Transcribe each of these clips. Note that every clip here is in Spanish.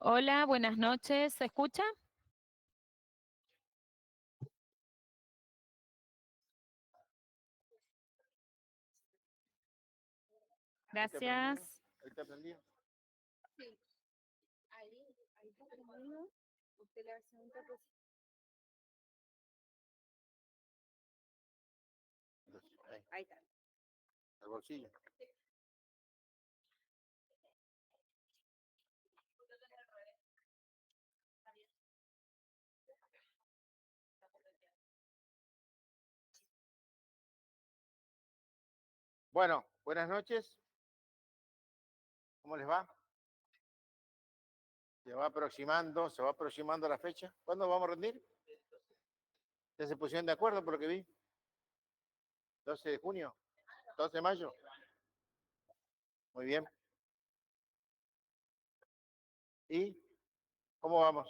Hola, buenas noches. ¿Se escucha? Ahí está prendido. Gracias. Ahí está prendido. Sí, ahí está prendido. Usted le hace un toque. Ahí, Ahí está. al bolsillo. Bueno, buenas noches. ¿Cómo les va? Se va aproximando la fecha. ¿Cuándo vamos a rendir? ¿Ya se pusieron de acuerdo por lo que vi? 12 de junio, 12 de mayo. Muy bien. ¿Y cómo vamos?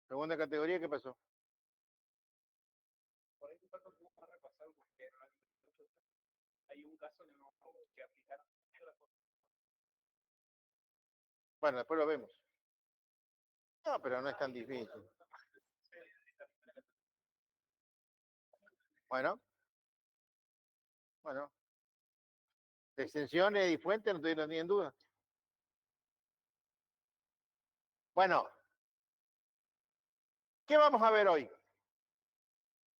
Segunda categoría, ¿qué pasó? Bueno, después lo vemos. No, pero no es tan difícil. Bueno, bueno. De extensiones y fuentes no tuvieron ni en duda. Bueno, ¿qué vamos a ver hoy?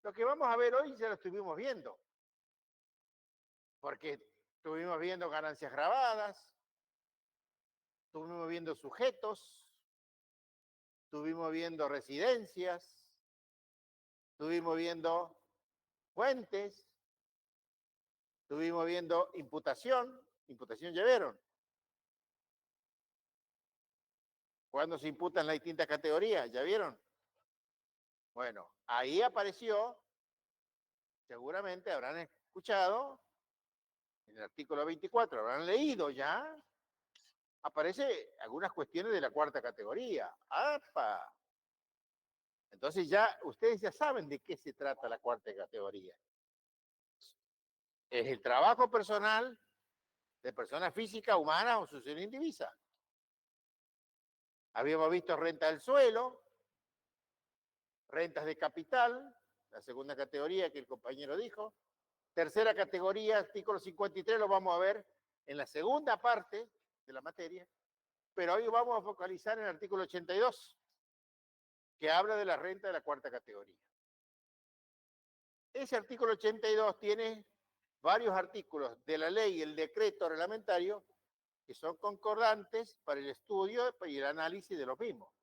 Lo que vamos a ver hoy ya lo estuvimos viendo, porque estuvimos viendo ganancias grabadas, estuvimos viendo sujetos, estuvimos viendo residencias, estuvimos viendo fuentes, estuvimos viendo imputación ya vieron. ¿Cuándo se imputan las distintas categorías? ¿Ya vieron? Bueno, ahí apareció, seguramente habrán escuchado, en el artículo 24, habrán leído ya, aparece algunas cuestiones de la cuarta categoría. ¡Apa! Entonces ustedes ya saben de qué se trata la cuarta categoría. Es el trabajo personal de personas físicas, humanas o sucesión indivisa. Habíamos visto renta del suelo, rentas de capital, la segunda categoría que el compañero dijo. Tercera categoría, artículo 53, lo vamos a ver en la segunda parte de la materia, pero hoy vamos a focalizar en el artículo 82, que habla de la renta de la cuarta categoría. Ese artículo 82 tiene varios artículos de la ley y el decreto reglamentario que son concordantes para el estudio y el análisis de lo mismo.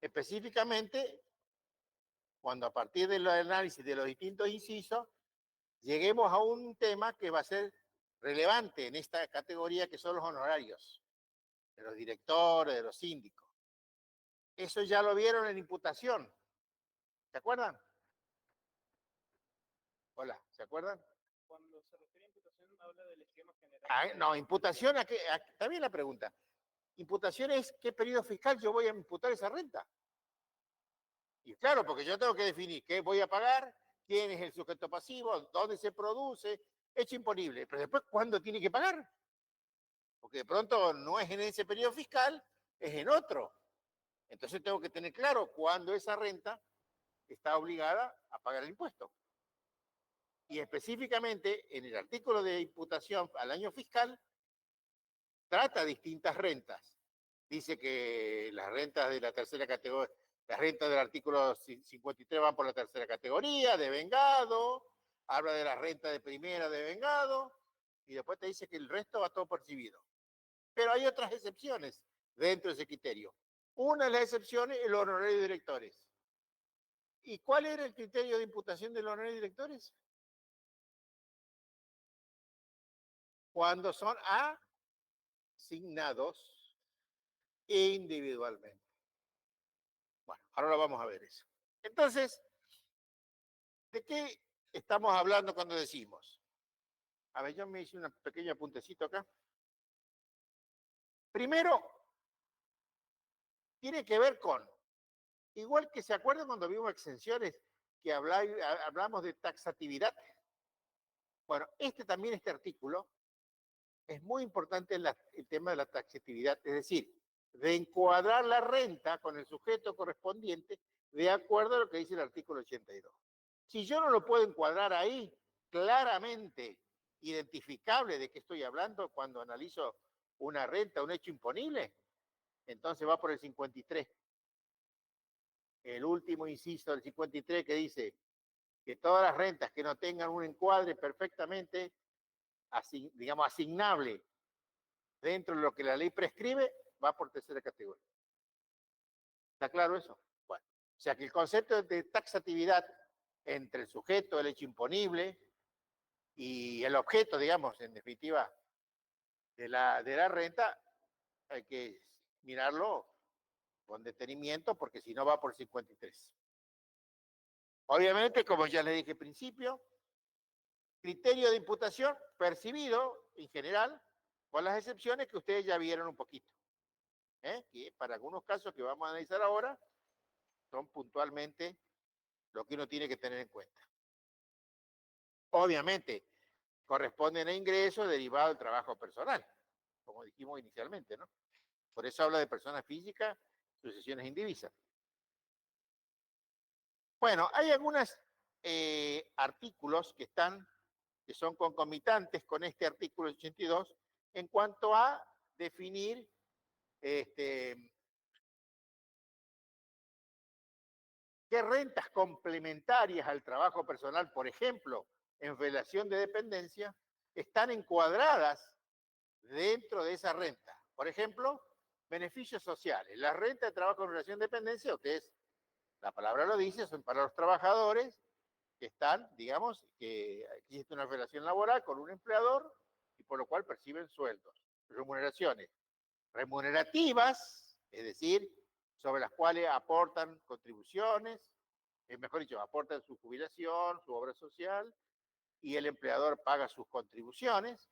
Específicamente, cuando a partir del análisis de los distintos incisos, lleguemos a un tema que va a ser relevante en esta categoría, que son los honorarios de los directores, de los síndicos. Eso ya lo vieron en imputación. ¿Se acuerdan? Hola, ¿se acuerdan? Cuando se refiere a imputación, habla del esquema general. No, imputación, está bien la pregunta. Imputación es qué periodo fiscal yo voy a imputar esa renta. Y claro, porque yo tengo que definir qué voy a pagar, quién es el sujeto pasivo, dónde se produce, hecho imponible. Pero después, ¿cuándo tiene que pagar? Porque de pronto no es en ese periodo fiscal, es en otro. Entonces tengo que tener claro cuándo esa renta está obligada a pagar el impuesto. Y específicamente en el artículo de imputación al año fiscal, trata distintas rentas. Dice que las rentas de la tercera categoría, las rentas del artículo 53 van por la tercera categoría, de vengado, habla de la renta de primera de vengado, y después te dice que el resto va todo percibido. Pero hay otras excepciones dentro de ese criterio. Una de las excepciones es el honorario de directores. ¿Y cuál era el criterio de imputación del honorario de directores? Cuando son asignados individualmente. Bueno, ahora lo vamos a ver eso. Entonces, ¿de qué estamos hablando cuando decimos? A ver, yo me hice un pequeño apuntecito acá. Primero, tiene que ver con, igual que se acuerdan cuando vimos exenciones, que hablamos de taxatividad. Bueno, este artículo es muy importante el tema de la taxatividad, es decir, de encuadrar la renta con el sujeto correspondiente de acuerdo a lo que dice el artículo 82. Si yo no lo puedo encuadrar ahí, claramente identificable de qué estoy hablando cuando analizo una renta, un hecho imponible, entonces va por el 53. El último inciso del 53 que dice que todas las rentas que no tengan un encuadre perfectamente, digamos, asignable dentro de lo que la ley prescribe, va por tercera categoría. ¿Está claro eso? Bueno, o sea que el concepto de taxatividad entre el sujeto, el hecho imponible y el objeto, digamos, en definitiva, de la renta, hay que mirarlo con detenimiento porque si no va por 53. Obviamente, como ya les dije al principio, criterio de imputación percibido en general, con las excepciones que ustedes ya vieron un poquito. Que para algunos casos que vamos a analizar ahora, son puntualmente lo que uno tiene que tener en cuenta. Obviamente, corresponden a ingresos derivados del trabajo personal, como dijimos inicialmente, ¿no? Por eso habla de personas físicas, sucesiones indivisas. Bueno, hay algunos artículos que son concomitantes con este artículo 82 en cuanto a definir qué rentas complementarias al trabajo personal, por ejemplo, en relación de dependencia, están encuadradas dentro de esa renta. Por ejemplo, beneficios sociales. La renta de trabajo en relación de dependencia, ustedes, la palabra lo dice, son para los trabajadores que están, digamos, que existe una relación laboral con un empleador y por lo cual perciben sueldos, remuneraciones remunerativas, es decir, sobre las cuales aportan contribuciones, mejor dicho, aportan su jubilación, su obra social, y el empleador paga sus contribuciones,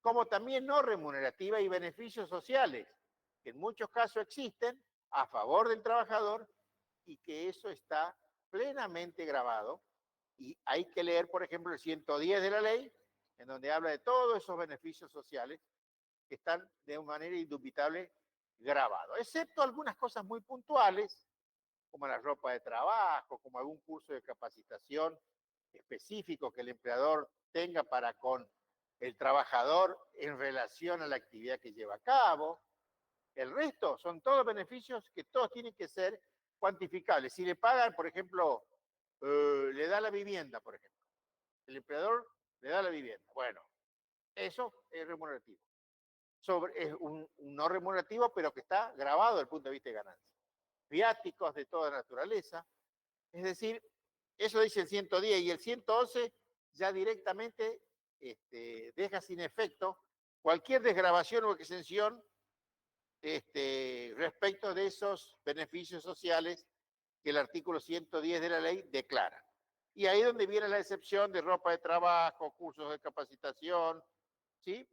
como también no remunerativas y beneficios sociales, que en muchos casos existen a favor del trabajador y que eso está plenamente grabado. Y hay que leer, por ejemplo, el 110 de la ley, en donde habla de todos esos beneficios sociales que están de manera indubitable grabados, excepto algunas cosas muy puntuales, como la ropa de trabajo, como algún curso de capacitación específico que el empleador tenga para con el trabajador en relación a la actividad que lleva a cabo. El resto son todos beneficios que todos tienen que ser cuantificables. Si le pagan, por ejemplo, le da la vivienda, por ejemplo. El empleador le da la vivienda. Bueno, eso es remunerativo. Es un no remunerativo, pero que está grabado desde el punto de vista de ganancia. Viáticos de toda naturaleza. Es decir, eso dice el 110 y el 111 ya directamente deja sin efecto cualquier desgravación o exención respecto de esos beneficios sociales que el artículo 110 de la ley declara. Y ahí es donde viene la excepción de ropa de trabajo, cursos de capacitación, ¿sí?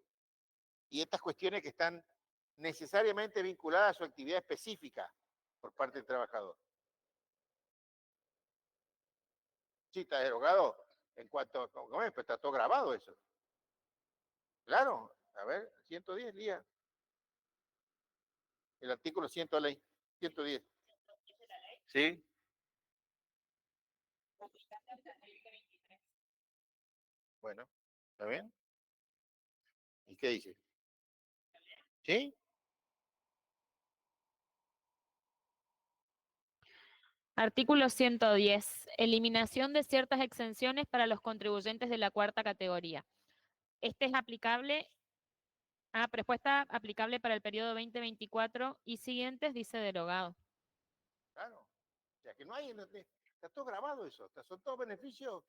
Y estas cuestiones que están necesariamente vinculadas a su actividad específica por parte del trabajador. Sí, está derogado en cuanto a, ¿cómo es? Pues está todo grabado eso. Claro, a ver, 110 días. El artículo 110. Sí. Bueno, ¿está bien? ¿Y qué dice? ¿Sí? Artículo 110. Eliminación de ciertas exenciones para los contribuyentes de la cuarta categoría. Este es aplicable, respuesta aplicable para el periodo 2024 y siguientes, dice derogado. Claro. O sea que no hay, está todo grabado eso. Son todos beneficios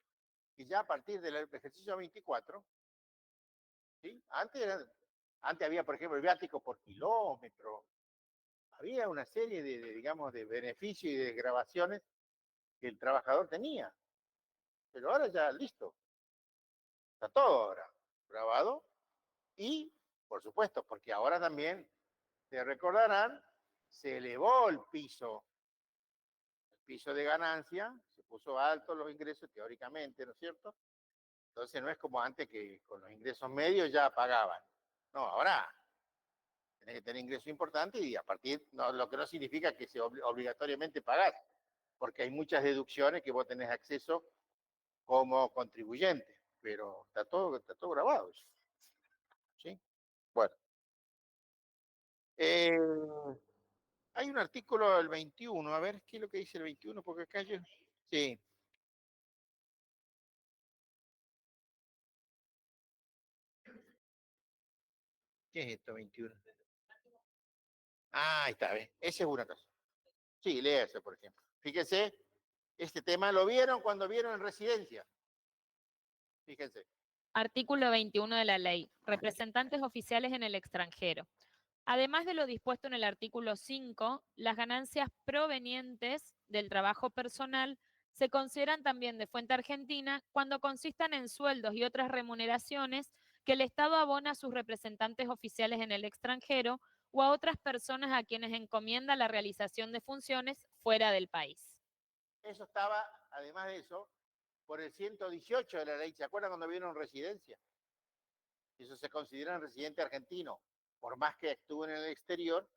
que ya a partir del ejercicio 24, ¿sí? Antes había, por ejemplo, el viático por kilómetro. Había una serie digamos, de beneficios y de desgravaciones que el trabajador tenía. Pero ahora ya listo. Está todo ahora grabado y, por supuesto, porque ahora también, se recordarán, se elevó el piso de ganancia, se puso alto los ingresos teóricamente, ¿no es cierto? Entonces no es como antes que con los ingresos medios ya pagaban. No, ahora tenés que tener ingresos importantes y a partir, no, lo que no significa que se obligatoriamente pagás, porque hay muchas deducciones que vos tenés acceso como contribuyente, pero está todo grabado eso. ¿Sí? Bueno. Eh, hay un artículo del 21, a ver qué es lo que dice el 21, porque acá yo... Sí. ¿Qué es esto, 21? Ah, ahí está, ¿ves? Esa es una cosa. Sí, léase, por ejemplo. Fíjense, este tema lo vieron cuando vieron en residencia. Fíjense. Artículo 21 de la ley. Representantes oficiales en el extranjero. Además de lo dispuesto en el artículo 5, las ganancias provenientes del trabajo personal se consideran también de fuente argentina cuando consistan en sueldos y otras remuneraciones que el Estado abona a sus representantes oficiales en el extranjero o a otras personas a quienes encomienda la realización de funciones fuera del país. Eso estaba, además de eso, por el 118 de la ley. ¿Se acuerdan cuando vieron residencia? Eso se considera residente argentino, por más que actúen en el exterior,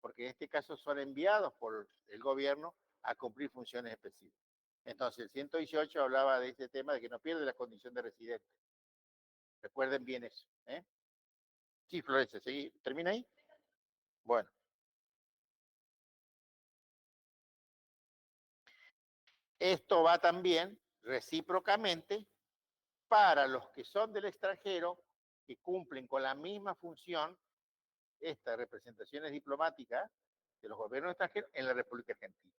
porque en este caso son enviados por el gobierno a cumplir funciones específicas. Entonces, el 118 hablaba de este tema de que no pierde la condición de residente. Recuerden bien eso. ¿Eh? Sí, Florencia, ¿sí? ¿Termina ahí? Bueno. Esto va también recíprocamente para los que son del extranjero, que cumplen con la misma función, estas representaciones diplomáticas de los gobiernos extranjeros en la República Argentina.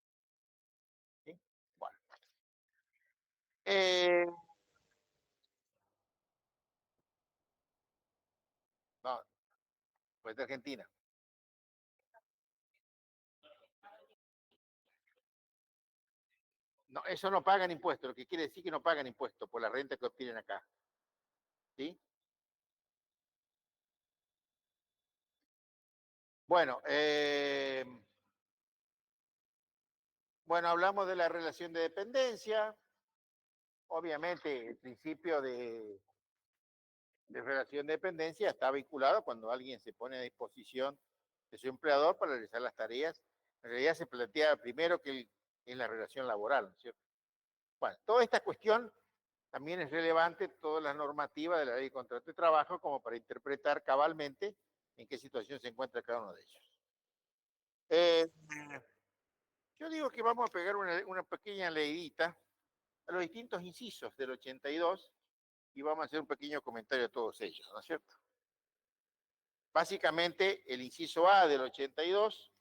¿Sí? Bueno. No, pues de Argentina. No, eso no pagan impuestos, lo que quiere decir que no pagan impuestos por la renta que obtienen acá. ¿Sí? Bueno, bueno, hablamos de la relación de dependencia. Obviamente, el principio de relación de dependencia está vinculado cuando alguien se pone a disposición de su empleador para realizar las tareas. En realidad se plantea primero que es la relación laboral, ¿no es cierto? Bueno, toda esta cuestión también es relevante, toda la normativa de la ley de contrato de trabajo, como para interpretar cabalmente en qué situación se encuentra cada uno de ellos. Yo digo que vamos a pegar una pequeña leidita a los distintos incisos del 82 y vamos a hacer un pequeño comentario a todos ellos, ¿no es cierto? Básicamente, el inciso A del 82,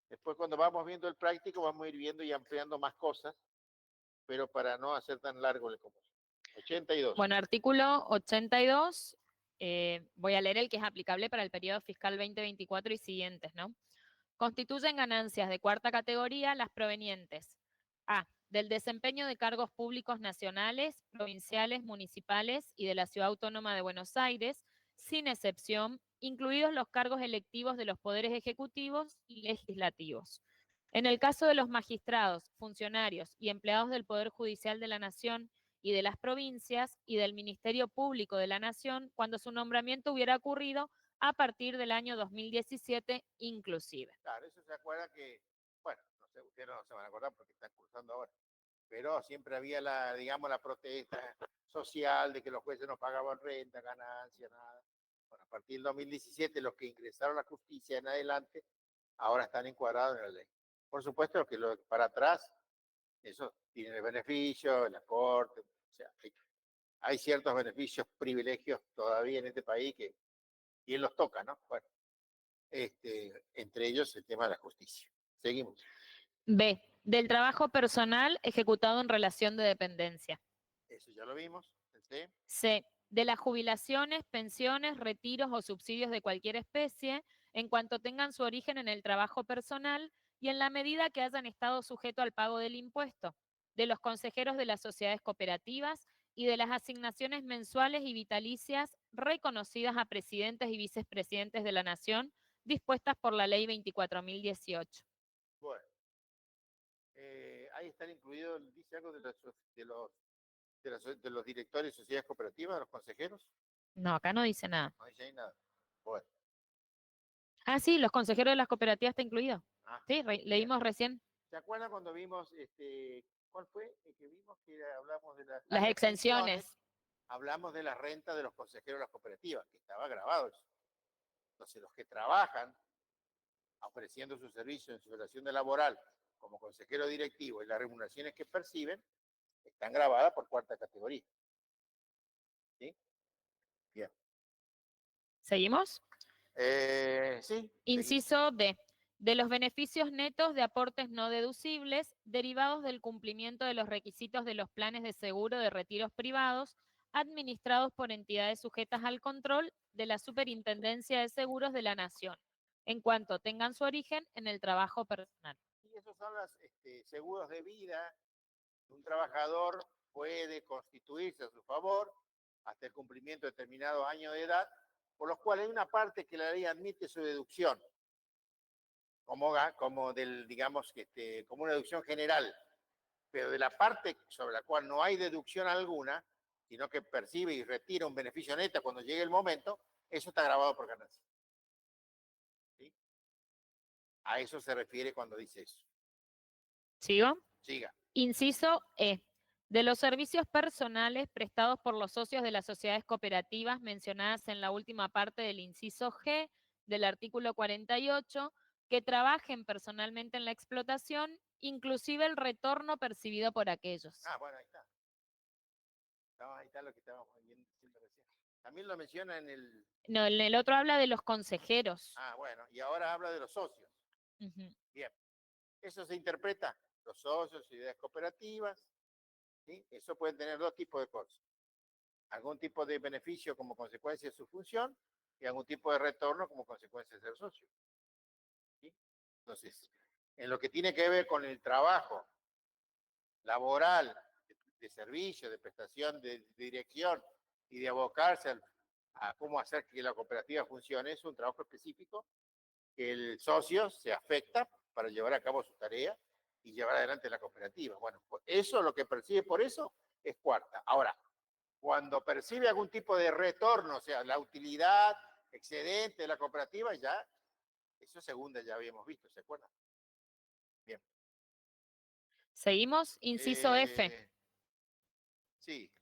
después cuando vamos viendo el práctico vamos a ir viendo y ampliando más cosas, pero para no hacer tan largo el común. 82. Bueno, artículo 82, voy a leer el que es aplicable para el periodo fiscal 2024 y siguientes, ¿no? Constituyen ganancias de cuarta categoría las provenientes a. Del desempeño de cargos públicos nacionales, provinciales, municipales y de la Ciudad Autónoma de Buenos Aires, sin excepción, incluidos los cargos electivos de los poderes ejecutivos y legislativos. En el caso de los magistrados, funcionarios y empleados del Poder Judicial de la Nación y de las provincias y del Ministerio Público de la Nación, cuando su nombramiento hubiera ocurrido a partir del año 2017 inclusive. Claro, eso se acuerda que, bueno, no sé, ustedes no se van a acordar porque están cursando ahora, pero siempre había la, digamos, la protesta social de que los jueces no pagaban renta, ganancia, nada. Bueno, a partir del 2017, los que ingresaron a la justicia en adelante, ahora están encuadrados en la ley. Por supuesto que para atrás, eso tiene el beneficio, la corte, o sea, hay ciertos beneficios, privilegios todavía en este país que quién los toca, ¿no? Bueno, entre ellos el tema de la justicia. Seguimos. B. Del trabajo personal ejecutado en relación de dependencia. Eso ya lo vimos. C. C. De las jubilaciones, pensiones, retiros o subsidios de cualquier especie, en cuanto tengan su origen en el trabajo personal y en la medida que hayan estado sujetos al pago del impuesto, de los consejeros de las sociedades cooperativas y de las asignaciones mensuales y vitalicias reconocidas a presidentes y vicepresidentes de la Nación, dispuestas por la Ley 24.018. Bueno, ahí están incluidos, dice algo de los directores de sociedades cooperativas, de los consejeros. No, acá no dice nada. No dice ahí nada. Bueno, Ah, sí, los consejeros de las cooperativas está incluido. ah, Sí, bien. leímos recién ¿Se acuerdan cuando vimos, cuál fue el que vimos que hablamos de las exenciones. Hablamos de la renta de los consejeros de las cooperativas, que estaba grabado eso. Entonces, los que trabajan ofreciendo su servicio en su relación de laboral como consejero directivo y las remuneraciones que perciben están grabadas por cuarta categoría. ¿Sí? Bien. ¿Seguimos? Sí. Seguimos. Inciso D. De los beneficios netos de aportes no deducibles derivados del cumplimiento de los requisitos de los planes de seguro de retiros privados administrados por entidades sujetas al control de la Superintendencia de Seguros de la Nación, en cuanto tengan su origen en el trabajo personal. Y esos son los seguros de vida que un trabajador puede constituirse a su favor hasta el cumplimiento de determinados años de edad, por los cuales hay una parte que la ley admite su deducción, como digamos, como una deducción general, pero de la parte sobre la cual no hay deducción alguna, sino que percibe y retira un beneficio neto cuando llegue el momento, eso está grabado por ganancia. ¿Sí? A eso se refiere cuando dice eso. ¿Sigo? Siga. Inciso E. De los servicios personales prestados por los socios de las sociedades cooperativas mencionadas en la última parte del inciso G del artículo 48, que trabajen personalmente en la explotación, inclusive el retorno percibido por aquellos. Ah, bueno, ahí está. Ahí está lo que estábamos diciendo recién. También lo menciona en el... No, en el otro habla de los consejeros. Ah, bueno, y ahora habla de los socios. Ujú. Bien. Eso se interpreta. Los socios, ideas cooperativas, ¿sí? Eso pueden tener dos tipos de cosas. Algún tipo de beneficio como consecuencia de su función y algún tipo de retorno como consecuencia de ser socio. ¿Sí? Entonces, en lo que tiene que ver con el trabajo laboral, de servicio, de prestación, de dirección y de abocarse a cómo hacer que la cooperativa funcione, es un trabajo específico que el socio se afecta para llevar a cabo su tarea y llevar adelante la cooperativa. Bueno, pues eso, lo que percibe por eso, es cuarta. Ahora, cuando percibe algún tipo de retorno, o sea, la utilidad excedente de la cooperativa, ya, eso segunda ya habíamos visto, ¿se acuerdan? Bien. Seguimos, inciso F. Sí.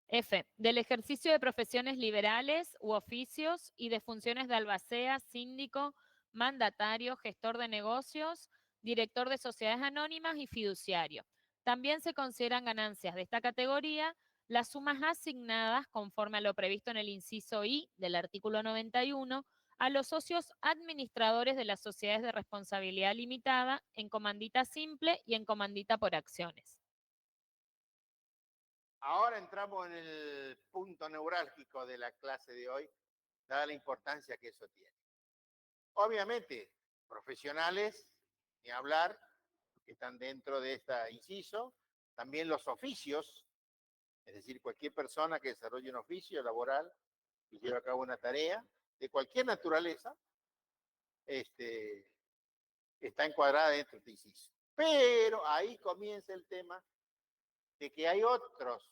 F. Del ejercicio de profesiones liberales u oficios y de funciones de albacea, síndico, mandatario, gestor de negocios, director de sociedades anónimas y fiduciario. También se consideran ganancias de esta categoría las sumas asignadas, conforme a lo previsto en el inciso I del artículo 91, a los socios administradores de las sociedades de responsabilidad limitada en comandita simple y en comandita por acciones. Ahora entramos en el punto neurálgico de la clase de hoy, dada la importancia que eso tiene. Obviamente, profesionales, ni hablar, que están dentro de este inciso, también los oficios, es decir, cualquier persona que desarrolle un oficio laboral y lleve a cabo una tarea de cualquier naturaleza, está encuadrada dentro de este inciso. Pero ahí comienza el tema de que hay otras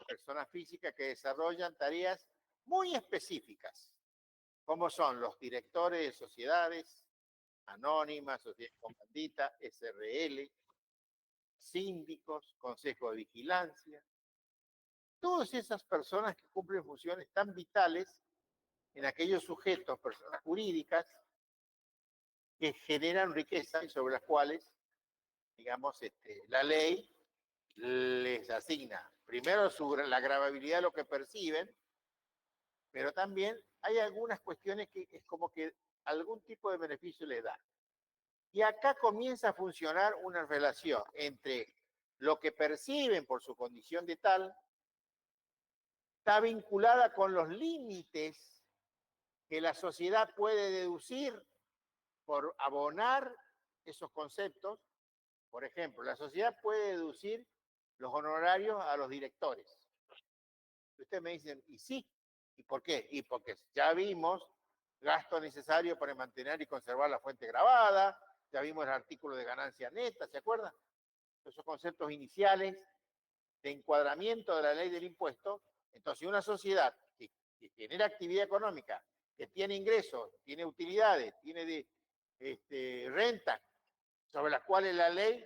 personas físicas que desarrollan tareas muy específicas, como son los directores de sociedades anónimas, sociedades comandita, SRL, síndicos, consejos de vigilancia, todas esas personas que cumplen funciones tan vitales en aquellos sujetos, personas jurídicas, que generan riqueza y sobre las cuales, digamos, la ley les asigna primero la gravabilidad de lo que perciben, pero también hay algunas cuestiones que es como que algún tipo de beneficio les da. Y acá comienza a funcionar una relación entre lo que perciben por su condición de tal, está vinculada con los límites que la sociedad puede deducir por abonar esos conceptos. Por ejemplo, la sociedad puede deducir los honorarios a los directores. Ustedes me dicen, ¿y sí? ¿Y por qué? Y porque ya vimos gasto necesario para mantener y conservar la fuente grabada, ya vimos el artículo de ganancia neta, ¿se acuerdan? Esos conceptos iniciales de encuadramiento de la ley del impuesto. Entonces, una sociedad que que genera actividad económica, que tiene ingresos, tiene utilidades, tiene rentas sobre las cuales la ley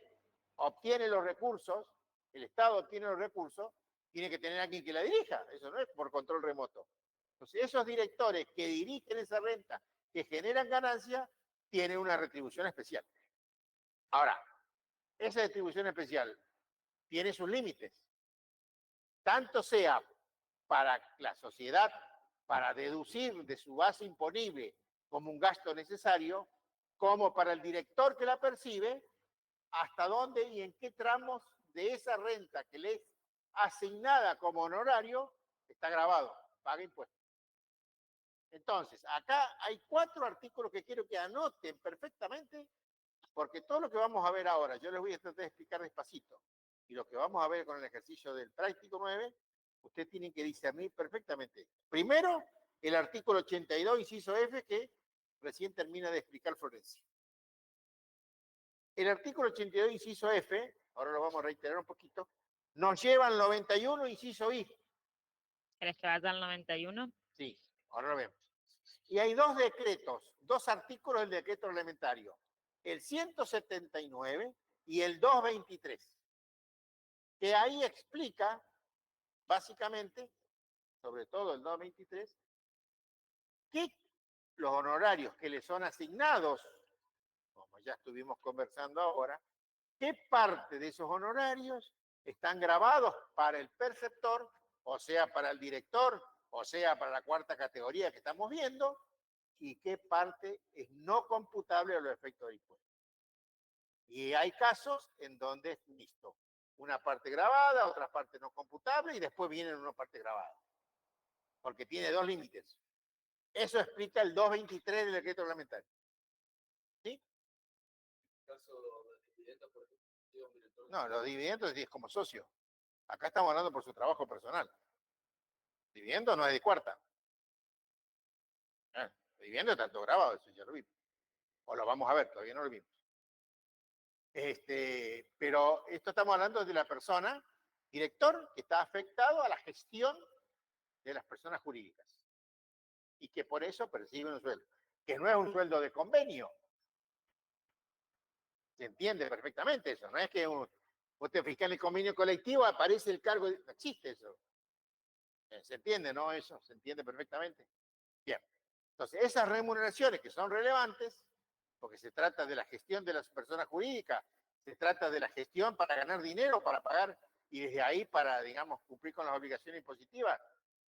obtiene los recursos, el Estado obtiene los recursos, tiene que tener alguien que la dirija, eso no es por control remoto. Entonces, esos directores que dirigen esa renta, que generan ganancias, tienen una retribución especial. Ahora, esa distribución especial tiene sus límites, tanto sea para la sociedad, para deducir de su base imponible como un gasto necesario, como para el director que la percibe, hasta dónde y en qué tramos de esa renta que le es asignada como honorario está grabado, paga impuestos. Entonces, acá hay 4 artículos que quiero que anoten perfectamente, porque todo lo que vamos a ver ahora, yo les voy a tratar de explicar despacito, y lo que vamos a ver con el ejercicio del práctico 9, ustedes tienen que discernir perfectamente. Primero, el artículo 82, inciso F, que recién termina de explicar Florencia. El artículo 82, inciso F, ahora lo vamos a reiterar un poquito, nos lleva al 91, inciso I. ¿Querés que vaya al 91? Sí, ahora lo vemos. Y hay 2 decretos, 2 artículos del decreto reglamentario, el 179 y el 223, que ahí explica, básicamente, sobre todo el 223, que los honorarios que le son asignados, como ya estuvimos conversando ahora, qué parte de esos honorarios están grabados para el perceptor, o sea, para el director, o sea, para la 4ª categoría que estamos viendo, y qué parte es no computable a los efectos de impuestos. Y hay casos en donde es mixto. Una parte grabada, otra parte no computable, y después viene una parte grabada. Porque tiene 2 límites. Eso explica el 223 del decreto reglamentario. ¿Sí? No, los dividendos es como socio. Acá estamos hablando por su trabajo personal. Dividendo no es de 4ª. Dividendo está todo grabado, eso ya lo vimos. O lo vamos a ver, todavía no lo vimos. Pero esto estamos hablando de la persona, director, que está afectado a la gestión de las personas jurídicas. Y que por eso percibe un sueldo. Que no es un sueldo de convenio. Se entiende perfectamente eso. No es que usted fiscal en el convenio colectivo aparece el cargo. No existe eso. ¿Se entiende, no? Eso se entiende perfectamente. Bien. Entonces, esas remuneraciones que son relevantes, porque se trata de la gestión de las personas jurídicas, se trata de la gestión para ganar dinero, para pagar, y desde ahí para, digamos, cumplir con las obligaciones impositivas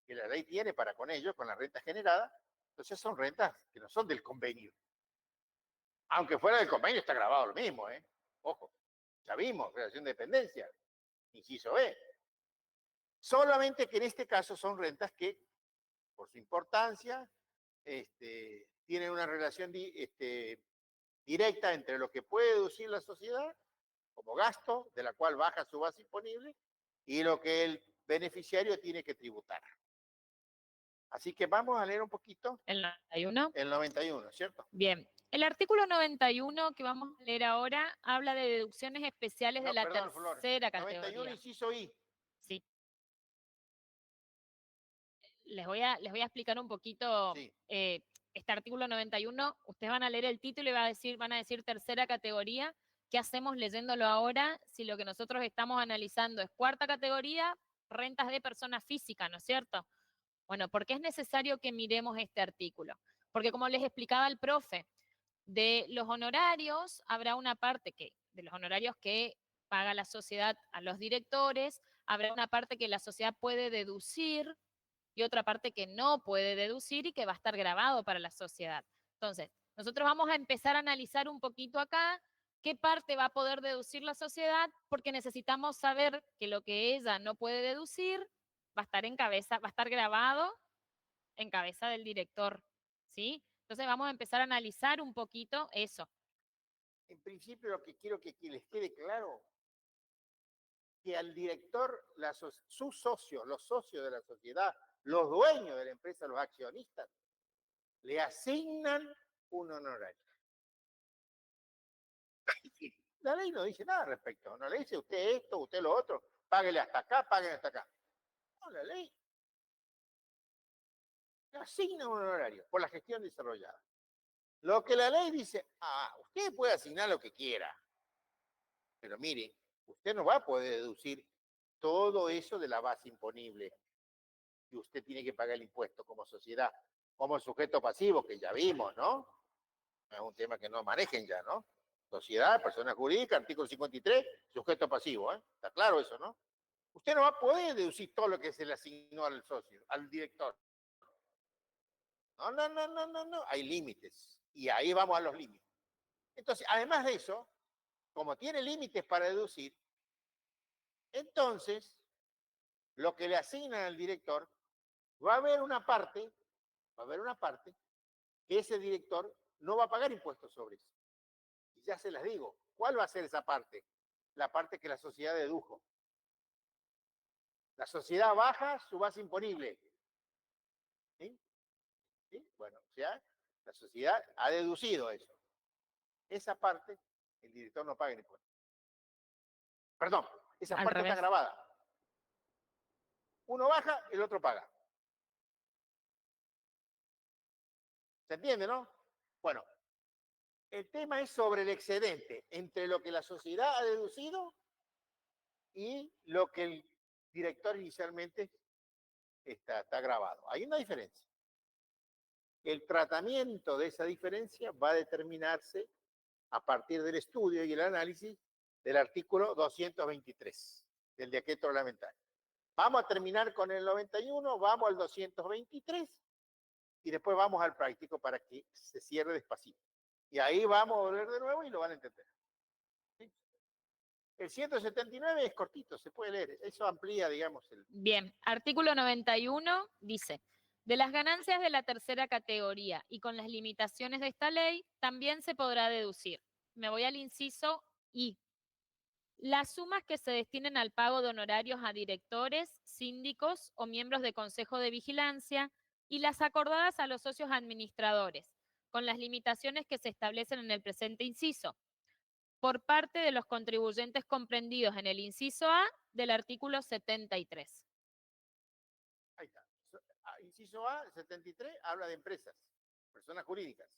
que la ley tiene para con ellos, con la renta generada. Entonces son rentas que no son del convenio. Aunque fuera del convenio está grabado lo mismo, ¿eh? Ojo, ya vimos, relación de dependencia, inciso B. Solamente que en este caso son rentas que, por su importancia, tienen una relación directa entre lo que puede deducir la sociedad como gasto, de la cual baja su base imponible, y lo que el beneficiario tiene que tributar. Así que vamos a leer un poquito ¿El 91? el 91, ¿cierto? Bien. El artículo 91 que vamos a leer ahora habla de deducciones especiales No, de la perdón, Flor. tercera 91, categoría. inciso I. Sí. Les voy a explicar un poquito Sí. este artículo 91. Ustedes van a leer el título y van a decir tercera categoría. ¿Qué hacemos leyéndolo ahora si lo que nosotros estamos analizando es 4ª categoría, rentas de persona física, ¿no es cierto? Bueno, ¿por qué es necesario que miremos este artículo? Porque como les explicaba el profe, de los honorarios habrá una parte de los honorarios que paga la sociedad a los directores, habrá una parte que la sociedad puede deducir y otra parte que no puede deducir y que va a estar grabado para la sociedad. Entonces, nosotros vamos a empezar a analizar un poquito acá qué parte va a poder deducir la sociedad, porque necesitamos saber que lo que ella no puede deducir va a estar en cabeza, va a estar grabado en cabeza del director, ¿sí? Entonces vamos a empezar a analizar un poquito eso. En principio, lo que quiero que les quede claro, que al director, sus socios, los socios de la sociedad, los dueños de la empresa, los accionistas, le asignan un honorario. La ley no dice nada al respecto. No le dice usted esto, usted lo otro, páguele hasta acá, páguele hasta acá. No, la ley asigna un honorario por la gestión desarrollada. Lo que la ley dice, usted puede asignar lo que quiera, pero mire, usted no va a poder deducir todo eso de la base imponible y usted tiene que pagar el impuesto como sociedad, como sujeto pasivo, que ya vimos, ¿no? Es un tema que no manejen ya, ¿no? Sociedad, persona jurídica, artículo 53, sujeto pasivo, ¿eh? Está claro eso, ¿no? Usted no va a poder deducir todo lo que se le asignó al socio, al director. No, no, no, no, no, no. Hay límites. Y ahí vamos a los límites. Entonces, además de eso, como tiene límites para deducir, entonces, lo que le asignan al director, va a haber una parte que ese director no va a pagar impuestos sobre eso. Y ya se las digo, ¿cuál va a ser esa parte? La parte que la sociedad dedujo. La sociedad baja su base imponible. ¿Sí? ¿Sí? Bueno, o sea, la sociedad ha deducido eso. Esa parte, el director no paga el impuesto. Perdón, esa Al parte está revés. grabada. Uno baja, el otro paga. ¿Se entiende, no? Bueno, el tema es sobre el excedente entre lo que la sociedad ha deducido y lo que el director inicialmente está grabado. Hay una diferencia. El tratamiento de esa diferencia va a determinarse a partir del estudio y el análisis del artículo 223 del decreto reglamentario. Vamos a terminar con el 91, vamos al 223 y después vamos al práctico para que se cierre despacito. Y ahí vamos a volver de nuevo y lo van a entender. ¿Sí? El 179 es cortito, se puede leer. Eso amplía, digamos, el... Bien, artículo 91 dice, de las ganancias de la tercera categoría y con las limitaciones de esta ley, también se podrá deducir. Me voy al inciso I. Las sumas que se destinen al pago de honorarios a directores, síndicos o miembros de consejo de vigilancia y las acordadas a los socios administradores, con las limitaciones que se establecen en el presente inciso, por parte de los contribuyentes comprendidos en el inciso A del artículo 73. Ahí está. Inciso A, 73, habla de empresas, personas jurídicas.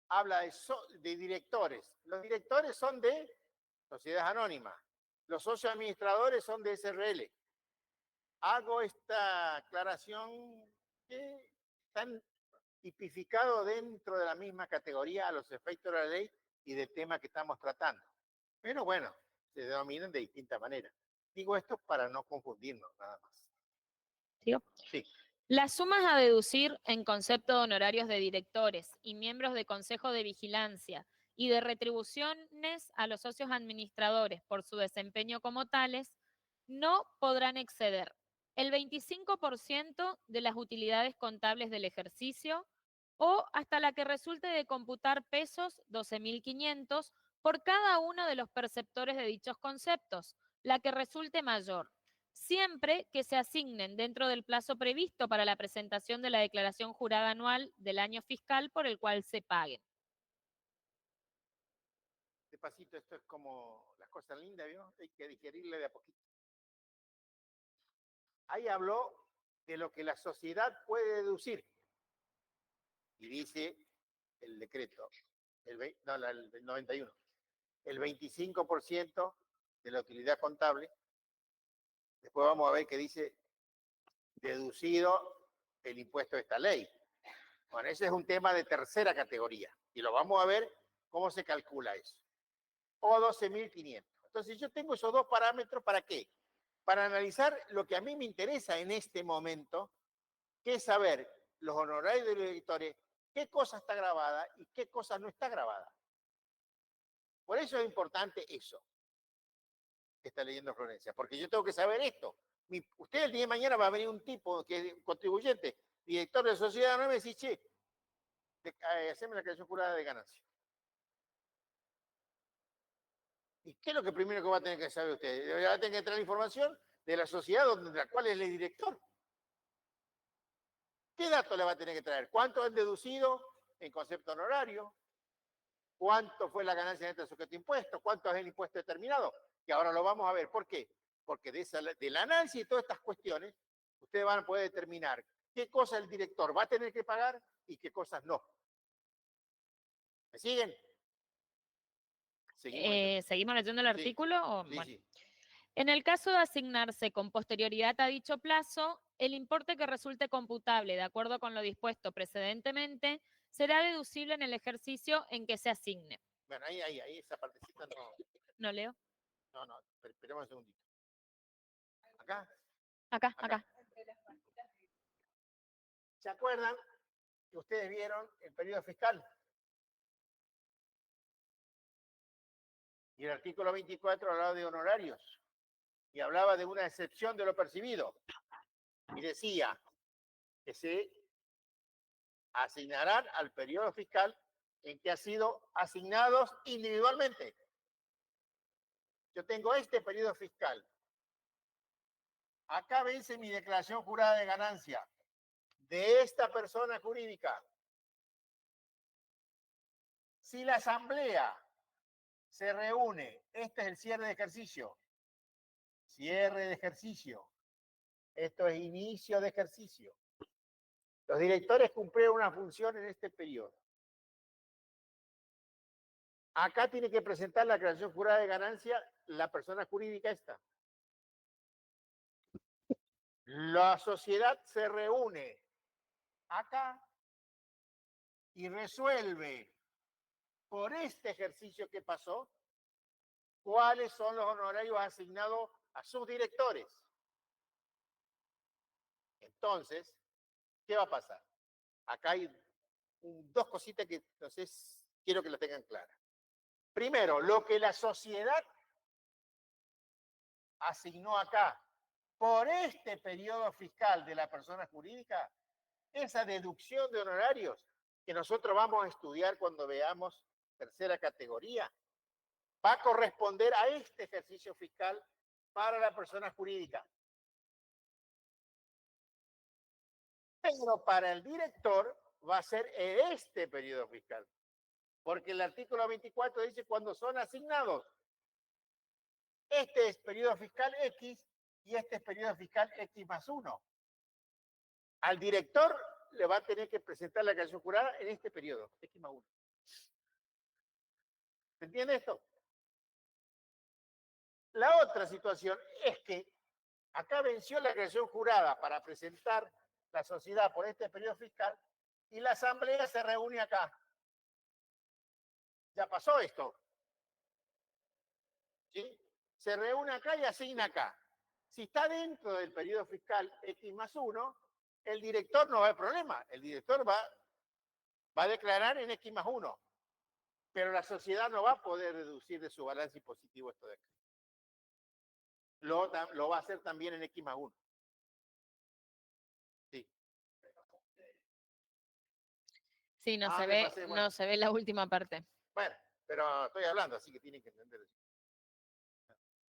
Habla de directores. Los directores son de sociedades anónimas. Los socios administradores son de SRL. Hago esta aclaración que están tipificados dentro de la misma categoría a los efectos de la ley y del tema que estamos tratando. Pero bueno, se denominan de distinta manera. Digo esto para no confundirnos, nada más. ¿Sigo? Sí. Las sumas a deducir en concepto de honorarios de directores y miembros de consejo de vigilancia y de retribuciones a los socios administradores por su desempeño como tales no podrán exceder el 25% de las utilidades contables del ejercicio o hasta la que resulte de computar pesos 12.500 por cada uno de los perceptores de dichos conceptos, la que resulte mayor, siempre que se asignen dentro del plazo previsto para la presentación de la declaración jurada anual del año fiscal por el cual se paguen. Despacito, esto es como las cosas lindas, ¿vio? Hay que digerirle de a poquito. Ahí habló de lo que la sociedad puede deducir. Y dice el decreto, el 91, el 25% de la utilidad contable. Después vamos a ver que dice deducido el impuesto de esta ley. Bueno, ese es un tema de tercera categoría y lo vamos a ver cómo se calcula eso. O 12.500. Entonces yo tengo esos dos parámetros, ¿para qué? Para analizar lo que a mí me interesa en este momento, que es saber los honorarios de los directores, qué cosa está grabada y qué cosa no está grabada. Por eso es importante eso que está leyendo Florencia, porque yo tengo que saber esto. Usted el día de mañana va a venir un tipo que es contribuyente, director de sociedad, no me dice, che, haceme la creación jurada de ganancia. ¿Y qué es lo que primero que va a tener que saber usted? Va a tener que traer información de la sociedad de la cual es el director. ¿Qué datos le va a tener que traer? ¿Cuánto han deducido en concepto honorario? ¿Cuánto fue la ganancia neta sujeto a impuesto? ¿Cuánto es el impuesto determinado? Que ahora lo vamos a ver. ¿Por qué? Porque del análisis de todas estas cuestiones, ustedes van a poder determinar qué cosas el director va a tener que pagar y qué cosas no. ¿Me siguen? Seguimos. ¿Seguimos leyendo el Sí, artículo? O, sí, bueno. sí. En el caso de asignarse con posterioridad a dicho plazo, el importe que resulte computable de acuerdo con lo dispuesto precedentemente será deducible en el ejercicio en que se asigne. Bueno, ahí, esa partecita no. ¿No leo? No, esperemos un segundito. Acá. Acá, Acá. acá. ¿Se acuerdan que ustedes vieron el periodo fiscal? Y el artículo 24 hablaba de honorarios y hablaba de una excepción de lo percibido. Y decía que se asignarán al periodo fiscal en que ha sido asignados individualmente. Yo tengo este periodo fiscal. Acá vence mi declaración jurada de ganancia de esta persona jurídica. Si la asamblea se reúne, este es el cierre de ejercicio. Cierre de ejercicio. Esto es inicio de ejercicio. Los directores cumplieron una función en este periodo. Acá tiene que presentar la declaración jurada de ganancia la persona jurídica esta. La sociedad se reúne acá y resuelve por este ejercicio que pasó cuáles son los honorarios asignados a sus directores. Entonces, ¿qué va a pasar? Acá hay dos cositas que entonces quiero que las tengan claras. Primero, lo que la sociedad asignó acá por este periodo fiscal de la persona jurídica, esa deducción de honorarios que nosotros vamos a estudiar cuando veamos tercera categoría, va a corresponder a este ejercicio fiscal para la persona jurídica. Pero para el director va a ser este periodo fiscal, porque el artículo 24 dice cuando son asignados. Este es periodo fiscal X y este es periodo fiscal X más 1. Al director le va a tener que presentar la declaración jurada en este periodo, X más 1. ¿Se entiende esto? La otra situación es que acá venció la declaración jurada para presentar la sociedad por este periodo fiscal y la asamblea se reúne acá. Ya pasó esto. ¿Sí? Se reúne acá y asigna acá. Si está dentro del periodo fiscal X más 1, el director no va a haber problema. El director va a declarar en X más 1. Pero la sociedad no va a poder deducir de su balance impositivo esto de acá. Lo va a hacer también en X más 1. Sí. Sí, no se me ve, pasé, bueno. no se ve la última parte. Bueno, pero estoy hablando, así que tienen que entender eso.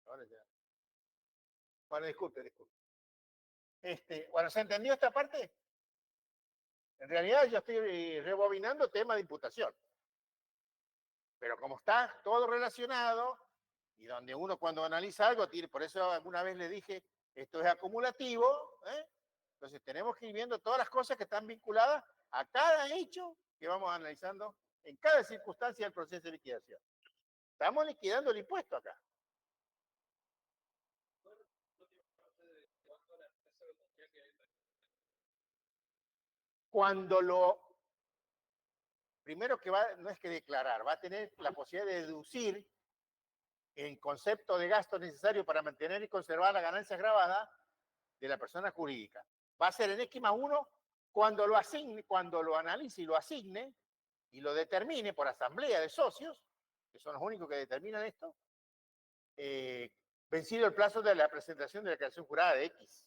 Ahora ya. Bueno, disculpe. Bueno, ¿se entendió esta parte? En realidad yo estoy rebobinando tema de imputación. Pero como está todo relacionado, y donde uno cuando analiza algo, por eso alguna vez le dije, esto es acumulativo, entonces tenemos que ir viendo todas las cosas que están vinculadas a cada hecho que vamos analizando en cada circunstancia del proceso de liquidación. Estamos liquidando el impuesto acá. Cuando primero que no es que declarar, va a tener la posibilidad de deducir el concepto de gasto necesario para mantener y conservar la ganancia grabada de la persona jurídica. Va a ser en X más 1 cuando lo asigne, cuando lo analice y lo asigne y lo determine por asamblea de socios, que son los únicos que determinan esto, vencido el plazo de la presentación de la declaración jurada de X.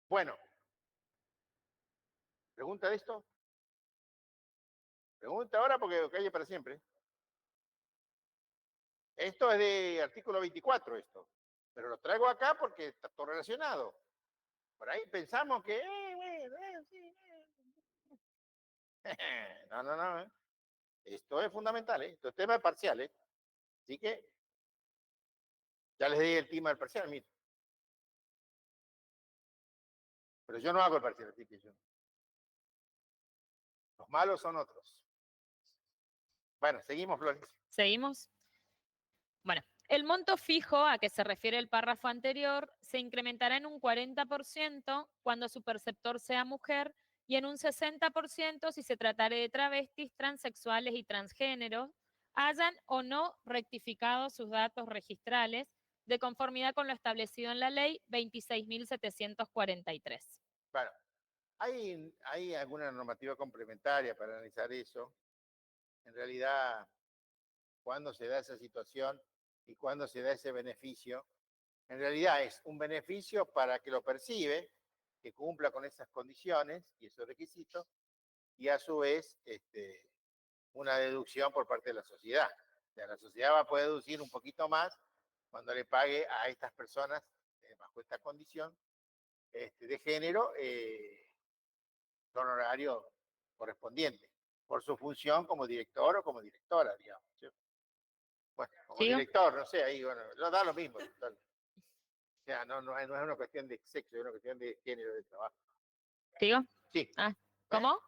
Bueno, ¿pregunta de esto? Pregunta ahora porque calle para siempre. Esto es de artículo 24, esto. Pero lo traigo acá porque está todo relacionado. Por ahí pensamos que, sí. No. Esto es fundamental, esto es tema parcial, Así que ya les di el tema del parcial, miren. Pero yo no hago el parcial, así que yo. Los malos son otros. Bueno, seguimos, Florencia. ¿Seguimos? Bueno, el monto fijo a que se refiere el párrafo anterior se incrementará en un 40% cuando su perceptor sea mujer y en un 60% si se tratare de travestis, transexuales y transgéneros, hayan o no rectificado sus datos registrales de conformidad con lo establecido en la ley 26.743. Bueno, hay alguna normativa complementaria para analizar eso. En realidad, cuando se da esa situación y cuando se da ese beneficio, en realidad es un beneficio para que lo percibe, que cumpla con esas condiciones y esos requisitos, y a su vez una deducción por parte de la sociedad. O sea, la sociedad va a poder deducir un poquito más cuando le pague a estas personas bajo esta condición de género el honorario correspondiente por su función como director o como directora, digamos. ¿Sí? Bueno, como ¿Sigo? director, no sé, ahí bueno, lo da lo mismo. O sea, no es una cuestión de sexo, es una cuestión de género de trabajo. ¿Sigo? Sí. Ah, ¿cómo?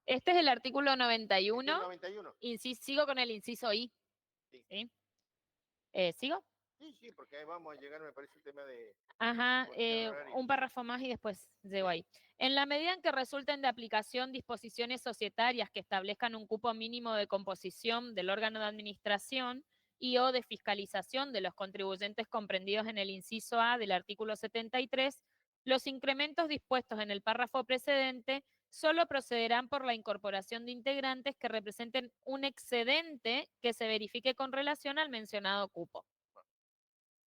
Este es el artículo Este 91. es 91. Sigo con el inciso I. Sí. ¿Sí? ¿Sigo? Sí, porque ahí vamos a llegar, me parece, el tema de Ajá, posición horaria. un párrafo más y después llego ahí. En la medida en que resulten de aplicación disposiciones societarias que establezcan un cupo mínimo de composición del órgano de administración y o de fiscalización de los contribuyentes comprendidos en el inciso A del artículo 73, los incrementos dispuestos en el párrafo precedente solo procederán por la incorporación de integrantes que representen un excedente que se verifique con relación al mencionado cupo.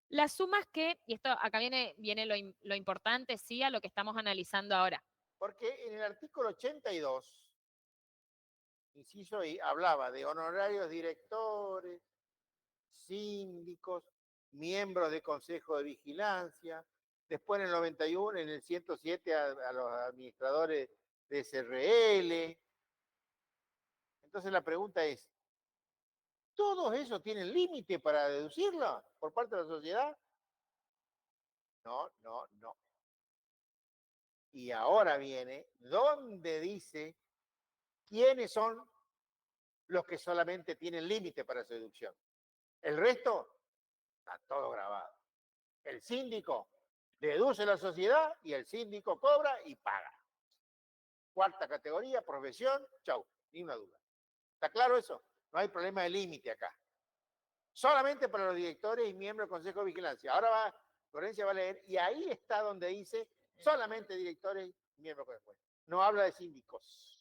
Las sumas que, y esto acá viene lo importante, sí, a lo que estamos analizando ahora. Porque en el artículo 82, inciso I, hablaba de honorarios directores, síndicos, miembros de consejo de vigilancia, después en el 91, en el 107 a los administradores de SRL. Entonces la pregunta es, ¿todos esos tienen límite para deducirlo por parte de la sociedad? No. Y ahora viene donde dice quiénes son los que solamente tienen límite para su deducción. El resto está todo grabado. El síndico deduce la sociedad y el síndico cobra y paga. Cuarta categoría, profesión, chau, ni una duda. ¿Está claro eso? No hay problema de límite acá. Solamente para los directores y miembros del Consejo de Vigilancia. Ahora Florencia va a leer y ahí está donde dice solamente directores y miembros del Consejo. No habla de síndicos.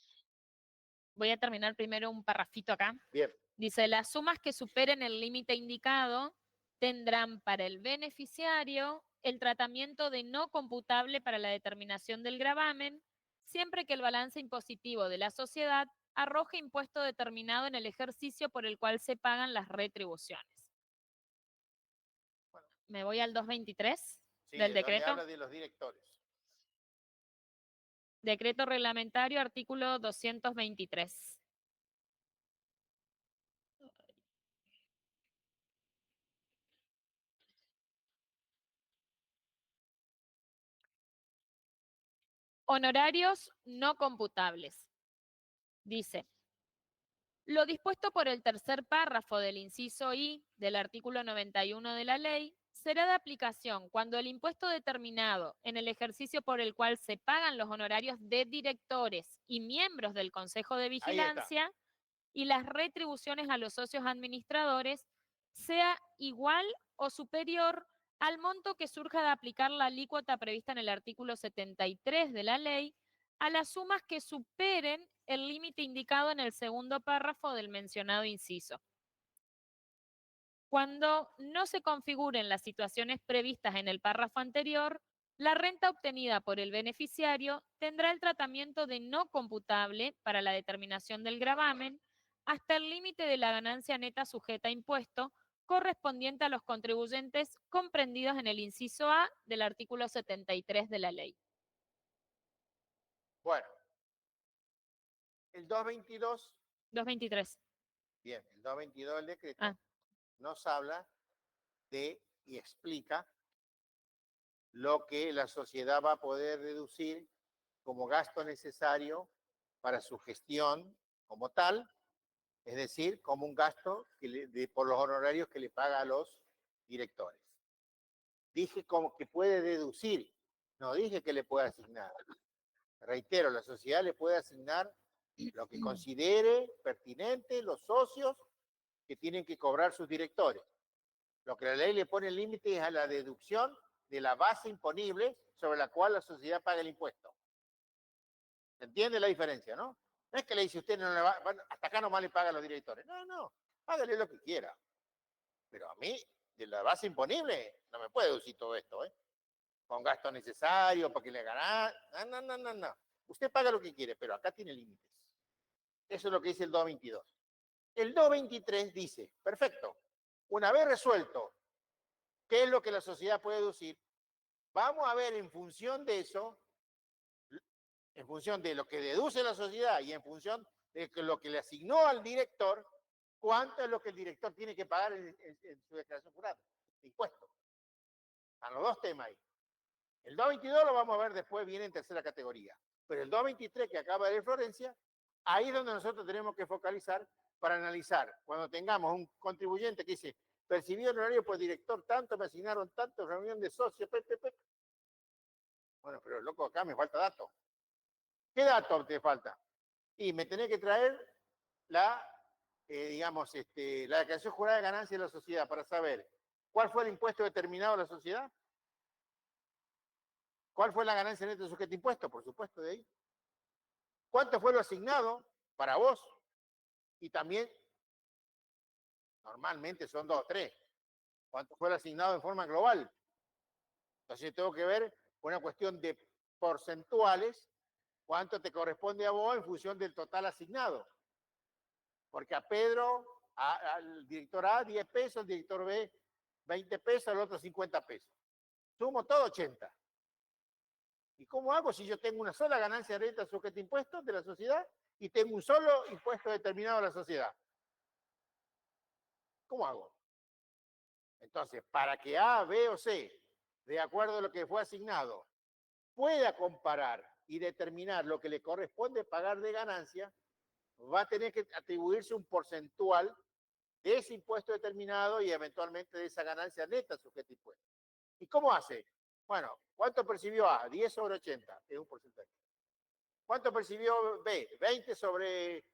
Voy a terminar primero un parrafito acá. Bien. Dice, las sumas que superen el límite indicado tendrán para el beneficiario el tratamiento de no computable para la determinación del gravamen, siempre que el balance impositivo de la sociedad arroje impuesto determinado en el ejercicio por el cual se pagan las retribuciones. Bueno, Me voy al 223 sí, del es donde decreto. habla de los directores. Decreto reglamentario, artículo 223. Honorarios no computables. Dice, lo dispuesto por el tercer párrafo del inciso I del artículo 91 de la ley será de aplicación cuando el impuesto determinado en el ejercicio por el cual se pagan los honorarios de directores y miembros del Consejo de Vigilancia y las retribuciones a los socios administradores sea igual o superior al monto que surja de aplicar la alícuota prevista en el artículo 73 de la ley a las sumas que superen el límite indicado en el segundo párrafo del mencionado inciso. Cuando no se configuren las situaciones previstas en el párrafo anterior, la renta obtenida por el beneficiario tendrá el tratamiento de no computable para la determinación del gravamen hasta el límite de la ganancia neta sujeta a impuesto correspondiente a los contribuyentes comprendidos en el inciso A del artículo 73 de la ley. Bueno, el 222, 223. bien, el 222 del decreto Ah. nos habla de y explica lo que la sociedad va a poder deducir como gasto necesario para su gestión como tal, es decir, como un gasto por los honorarios que le paga a los directores. Dije como que puede deducir, no dije que le puede asignar. Reitero, la sociedad le puede asignar lo que considere pertinente los socios que tienen que cobrar sus directores. Lo que la ley le pone el límite es a la deducción de la base imponible sobre la cual la sociedad paga el impuesto. ¿Se entiende la diferencia, no? No es que le dice usted no le va, hasta acá nomás le paga a los directores. No, no, hágale lo que quiera. Pero a mí, de la base imponible, no me puede deducir todo esto, ¿eh? Con gasto necesario, para que le ganar. No, no, no, no, no. Usted paga lo que quiere, pero acá tiene límites. Eso es lo que dice el 222. El 223 dice, perfecto, una vez resuelto qué es lo que la sociedad puede deducir, vamos a ver en función de eso, en función de lo que deduce la sociedad y en función de lo que le asignó al director, cuánto es lo que el director tiene que pagar en su declaración jurada, de impuestos. Están los dos temas ahí. El 222 lo vamos a ver después, viene en tercera categoría. Pero el 223 que acaba de leer Florencia, ahí es donde nosotros tenemos que focalizar para analizar. Cuando tengamos un contribuyente que dice, percibido honorario por director tanto, me asignaron tanto, reunión de socios, Bueno, pero loco, acá me falta dato. ¿Qué dato te falta? Y me tenés que traer la, digamos, la declaración jurada de ganancia de la sociedad para saber cuál fue el impuesto determinado a la sociedad, cuál fue la ganancia neta de sujeto de impuesto, por supuesto, de ahí. ¿Cuánto fue lo asignado para vos? Y también, normalmente son 2 o 3. ¿Cuánto fue lo asignado en forma global? Entonces tengo que ver una cuestión de porcentuales, cuánto te corresponde a vos en función del total asignado. Porque a Pedro, al director A, 10 pesos, al director B, 20 pesos, al otro 50 pesos. Sumo todo 80. ¿Y cómo hago si yo tengo una sola ganancia de renta sujeta a impuestos de la sociedad y tengo un solo impuesto determinado de la sociedad? ¿Cómo hago? Entonces, para que A, B o C, de acuerdo a lo que fue asignado, pueda comparar y determinar lo que le corresponde pagar de ganancia, va a tener que atribuirse un porcentual de ese impuesto determinado y eventualmente de esa ganancia neta sujeta a impuestos. ¿Y cómo hace? Bueno, ¿cuánto percibió A? 10 sobre 80, es un porcentaje. ¿Cuánto percibió B? 20 sobre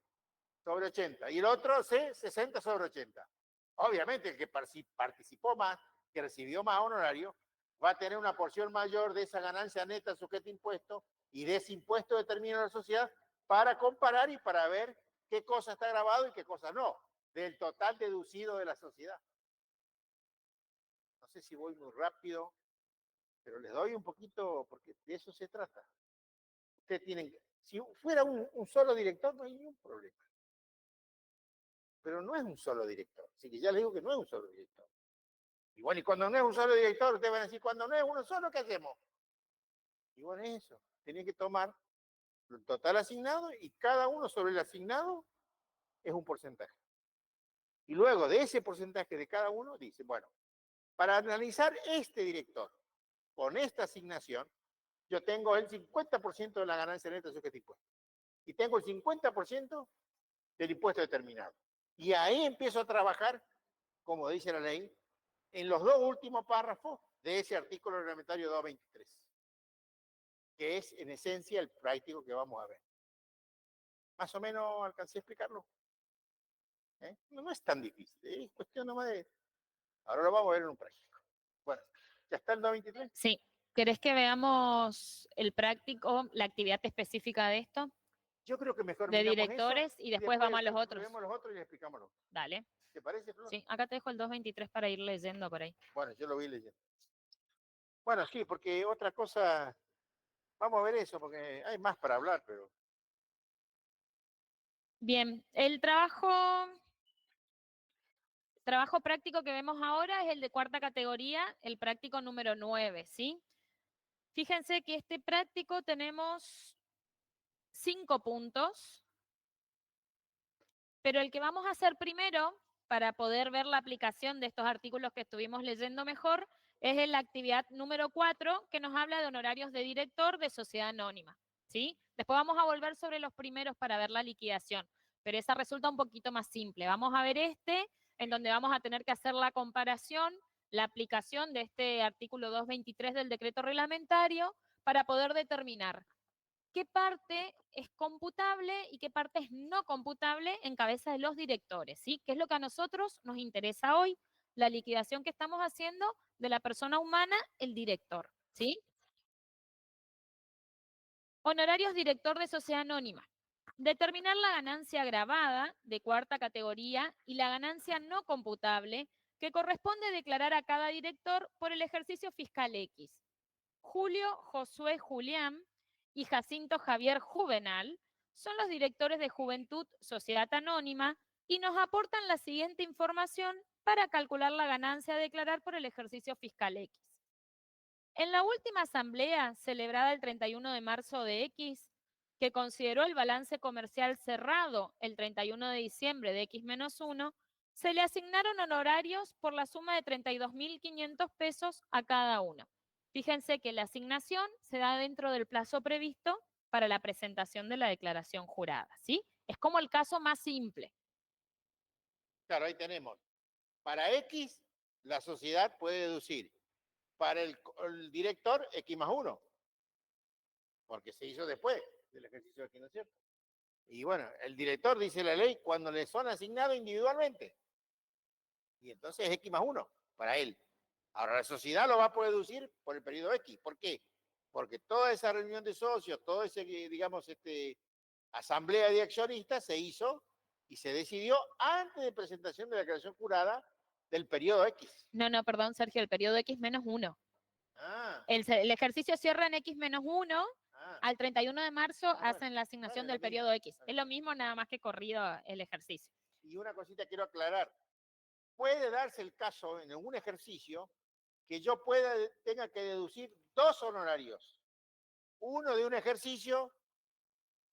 80. Y el otro C, 60 sobre 80. Obviamente el que participó más, que recibió más honorario, va a tener una porción mayor de esa ganancia neta sujeta a impuesto y de ese impuesto determinado a la sociedad para comparar y para ver qué cosa está grabado y qué cosa no, del total deducido de la sociedad. No sé si voy muy rápido, pero les doy un poquito, porque de eso se trata. Ustedes tienen, si fuera un solo director, no hay ningún problema. Pero no es un solo director. Así que ya les digo que no es un solo director. Y bueno, y cuando no es un solo director, ustedes van a decir, cuando no es uno solo, ¿qué hacemos? Y bueno, es eso. Tienen que tomar el total asignado y cada uno sobre el asignado es un porcentaje. Y luego de ese porcentaje de cada uno, dice, bueno, para analizar este director con esta asignación, yo tengo el 50% de la ganancia neta sujeta a impuesto. Y tengo el 50% del impuesto determinado. Y ahí empiezo a trabajar, como dice la ley, en los dos últimos párrafos de ese artículo reglamentario 223, que es en esencia el práctico que vamos a ver. Más o menos alcancé a explicarlo. No es tan difícil, es cuestión nomás de... Ahora lo vamos a ver en un práctico. Bueno, ¿ya está el 223? Sí. ¿Querés que veamos el práctico, la actividad específica de esto? Yo creo que mejor De miramos directores eso, y después vamos a los otros. Vemos los otros y les explicamos los otros. Dale. ¿Te parece, Flor? Sí, acá te dejo el 223 para ir leyendo por ahí. Bueno, yo lo voy leyendo. Bueno, sí, porque otra cosa, vamos a ver eso, porque hay más para hablar, pero... Bien, el trabajo práctico que vemos ahora es el de cuarta categoría, el práctico número 9, ¿sí? Fíjense que este práctico tenemos 5 puntos, pero el que vamos a hacer primero, para poder ver la aplicación de estos artículos que estuvimos leyendo mejor, Es en la actividad número 4 que nos habla de honorarios de director de sociedad anónima, ¿sí? Después vamos a volver sobre los primeros para ver la liquidación, pero esa resulta un poquito más simple. Vamos a ver en donde vamos a tener que hacer la comparación, la aplicación de este artículo 223 del decreto reglamentario para poder determinar qué parte es computable y qué parte es no computable en cabeza de los directores, ¿sí? Que es lo que a nosotros nos interesa hoy, la liquidación que estamos haciendo de la persona humana, el director, ¿sí? Honorarios director de sociedad anónima. Determinar la ganancia grabada de cuarta categoría y la ganancia no computable que corresponde declarar a cada director por el ejercicio fiscal X. Julio Josué Julián y Jacinto Javier Juvenal son los directores de Juventud Sociedad Anónima y nos aportan la siguiente información para calcular la ganancia a declarar por el ejercicio fiscal X. En la última asamblea, celebrada el 31 de marzo de X, que consideró el balance comercial cerrado el 31 de diciembre de X-1, se le asignaron honorarios por la suma de 32.500 pesos a cada uno. Fíjense que la asignación se da dentro del plazo previsto para la presentación de la declaración jurada, ¿sí? Es como el caso más simple. Claro, ahí tenemos. Para X, la sociedad puede deducir. Para el director, X+1. Porque se hizo después del ejercicio de X, ¿no es cierto? Y bueno, el director, dice la ley, cuando le son asignados individualmente. Y entonces es X+1 para él. Ahora la sociedad lo va a poder deducir por el periodo X. ¿Por qué? Porque toda esa reunión de socios, todo ese, digamos, asamblea de accionistas se hizo y se decidió antes de presentación de la declaración jurada del periodo X. No, perdón, Sergio, el periodo X-1. Ah, El ejercicio cierra en X-1, ah, al 31 de marzo bueno, hacen la asignación bueno, del lo mismo. periodo X. Es lo mismo, nada más que corrido el ejercicio. Y una cosita quiero aclarar. Puede darse el caso en algún ejercicio que yo tenga que deducir dos honorarios. Uno de un ejercicio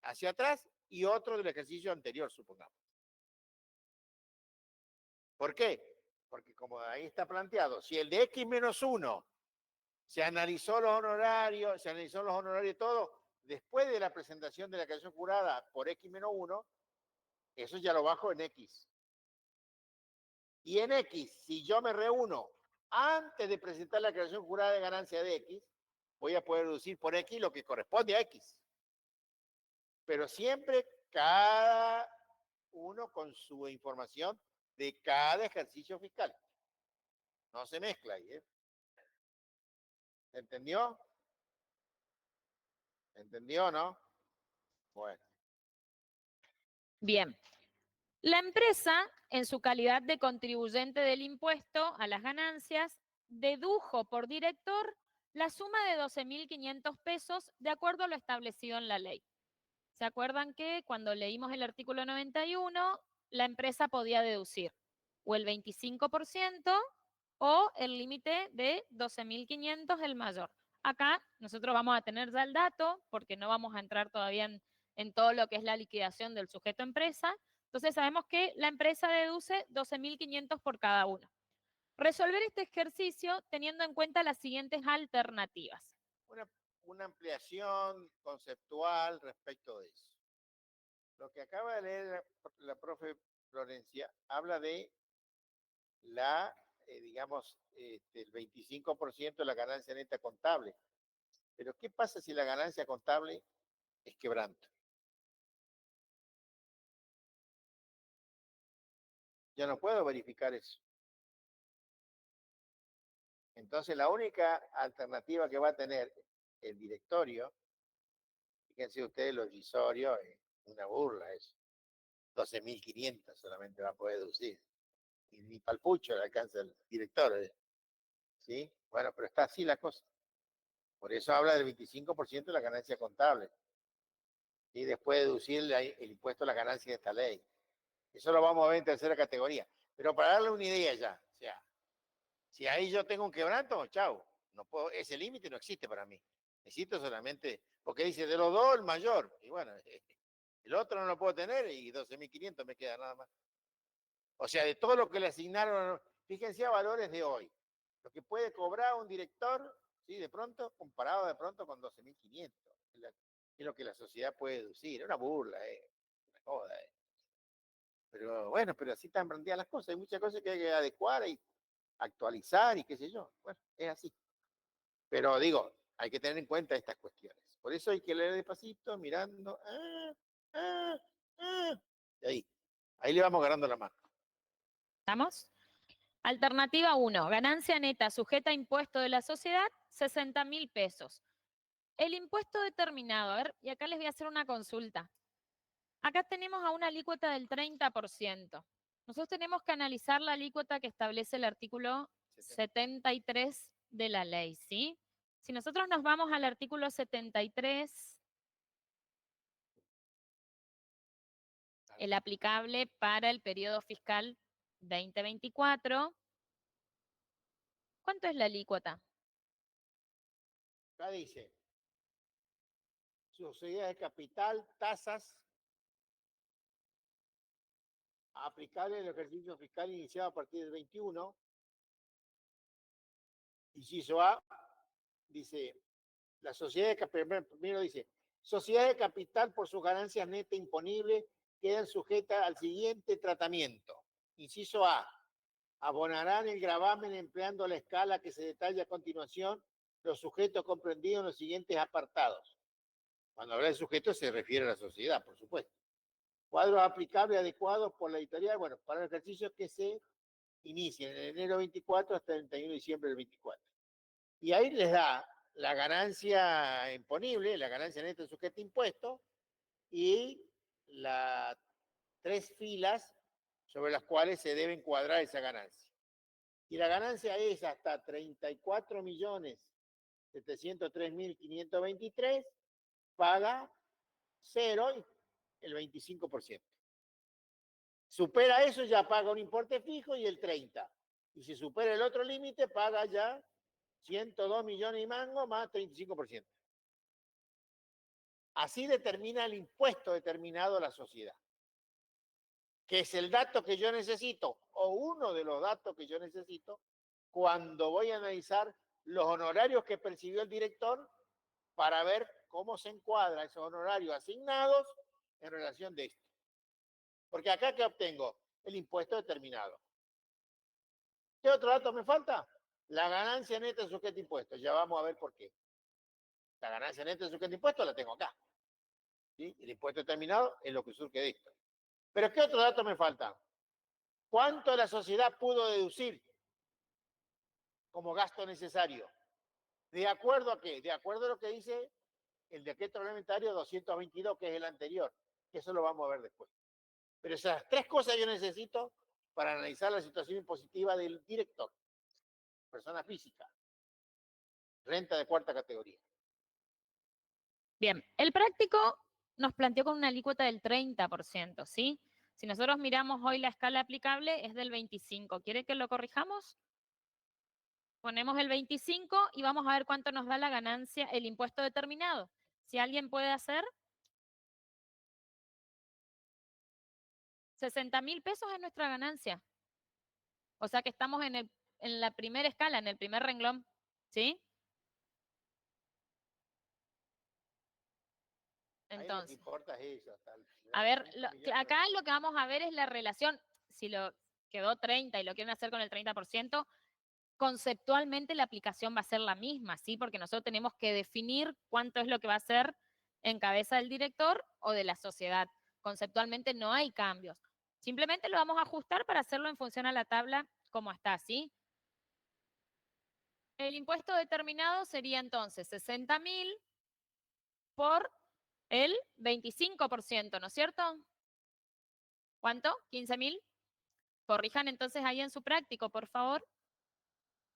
hacia atrás y otro del ejercicio anterior, supongamos. ¿Por qué? Porque como ahí está planteado, si el de X-1 se analizó los honorarios todo, después de la presentación de la declaración jurada por X-1, eso ya lo bajo en X. Y en X, si yo me reúno antes de presentar la declaración jurada de ganancia de X, voy a poder deducir por X lo que corresponde a X. Pero siempre cada uno con su información de cada ejercicio fiscal. No se mezcla ahí, ¿eh? ¿Entendió? ¿Entendió o no? Bueno. Bien. La empresa, en su calidad de contribuyente del impuesto a las ganancias, dedujo por director la suma de 12.500 pesos de acuerdo a lo establecido en la ley. ¿Se acuerdan que cuando leímos el artículo 91, la empresa podía deducir o el 25% o el límite de 12.500 el mayor? Acá nosotros vamos a tener ya el dato porque no vamos a entrar todavía en todo lo que es la liquidación del sujeto empresa. Entonces sabemos que la empresa deduce 12.500 por cada uno. Resolver este ejercicio teniendo en cuenta las siguientes alternativas. Una ampliación conceptual respecto de eso. Lo que acaba de leer la profe Florencia habla de digamos, el 25% de la ganancia neta contable. Pero ¿qué pasa si la ganancia contable es quebranto? Yo no puedo verificar eso. Entonces la única alternativa que va a tener el directorio, fíjense ustedes los decisorios, es una burla eso. 12.500 solamente va a poder deducir. Y ni palpucho le alcanza el director. ¿Sí? Bueno, pero está así la cosa. Por eso habla del 25% de la ganancia contable. Y después deducir el impuesto a la ganancia de esta ley. Eso lo vamos a ver en tercera categoría. Pero para darle una idea ya, o sea, si ahí yo tengo un quebranto, chao. No puedo, ese límite no existe para mí. Necesito solamente, porque dice de los dos el mayor. Y bueno, el otro no lo puedo tener y 12.500 me queda nada más. O sea, de todo lo que le asignaron, fíjense a valores de hoy. Lo que puede cobrar un director, ¿sí? De pronto, comparado de pronto con 12.500. Es lo que la sociedad puede deducir. Es una burla, una joda. Pero bueno, pero así están planteadas las cosas. Hay muchas cosas que hay que adecuar y actualizar y qué sé yo. Bueno, es así. Pero digo, hay que tener en cuenta estas cuestiones. Por eso hay que leer despacito, mirando. Y ahí le vamos agarrando la mano. ¿Estamos? Alternativa 1, ganancia neta sujeta a impuesto de la sociedad, 60.000 pesos. El impuesto determinado, a ver, y acá les voy a hacer una consulta. Acá tenemos a una alícuota del 30%. Nosotros tenemos que analizar la alícuota que establece el artículo 73 de la ley, ¿sí? Si nosotros nos vamos al artículo 73, el aplicable para el periodo fiscal 2024, ¿cuánto es la alícuota? Acá dice, sociedades de capital, tasas aplicables en el ejercicio fiscal iniciado a partir del 21. Inciso A, dice, la sociedad de capital, primero dice, sociedades de capital por sus ganancias netas imponibles quedan sujetas al siguiente tratamiento. Inciso A, abonarán el gravamen empleando la escala que se detalla a continuación los sujetos comprendidos en los siguientes apartados. Cuando habla de sujetos se refiere a la sociedad, por supuesto. Cuadros aplicables adecuados por la editorial, bueno, para el ejercicio que se inicia en enero 24 hasta el 31 de diciembre del 24. Y ahí les da la ganancia imponible, la ganancia neta sujeta a impuesto y las 3 filas sobre las cuales se debe encuadrar esa ganancia. Y la ganancia es hasta 34.703.523, paga 0 y el 25%. Supera eso, ya paga un importe fijo y el 30%. Y si supera el otro límite, paga ya 102 millones y mango más 35%. Así determina el impuesto determinado a la sociedad, que es el dato que yo necesito, o uno de los datos que yo necesito, cuando voy a analizar los honorarios que percibió el director para ver cómo se encuadra esos honorarios asignados en relación de esto. Porque acá, ¿qué obtengo? El impuesto determinado. ¿Qué otro dato me falta? La ganancia neta sujeta a impuestos. Ya vamos a ver por qué. La ganancia neta sujeta a impuestos la tengo acá. ¿Sí? El impuesto determinado es lo que surge de esto. Pero ¿qué otro dato me falta? ¿Cuánto la sociedad pudo deducir como gasto necesario? ¿De acuerdo a qué? De acuerdo a lo que dice el decreto reglamentario 222, que es el anterior, que eso lo vamos a ver después. Pero esas 3 cosas yo necesito para analizar la situación impositiva del director, persona física, renta de 4ª categoría. Bien, el práctico nos planteó con una alícuota del 30%, ¿sí? Si nosotros miramos hoy la escala aplicable es del 25%. ¿Quiere que lo corrijamos? Ponemos el 25 y vamos a ver cuánto nos da la ganancia, el impuesto determinado. Si alguien puede hacer, 60.000 pesos es nuestra ganancia. O sea que estamos en la primera escala, en el primer renglón, ¿sí? Ahí lo que Entonces, importa es eso. a ver, acá lo que vamos a ver es la relación. Si lo quedó 30 y lo quieren hacer con el 30%, conceptualmente la aplicación va a ser la misma, ¿sí? Porque nosotros tenemos que definir cuánto es lo que va a ser en cabeza del director o de la sociedad. Conceptualmente no hay cambios. Simplemente lo vamos a ajustar para hacerlo en función a la tabla como está, ¿sí? El impuesto determinado sería entonces 60.000 por el 25%, ¿no es cierto? ¿Cuánto? ¿15.000? Corrijan entonces ahí en su práctico, por favor.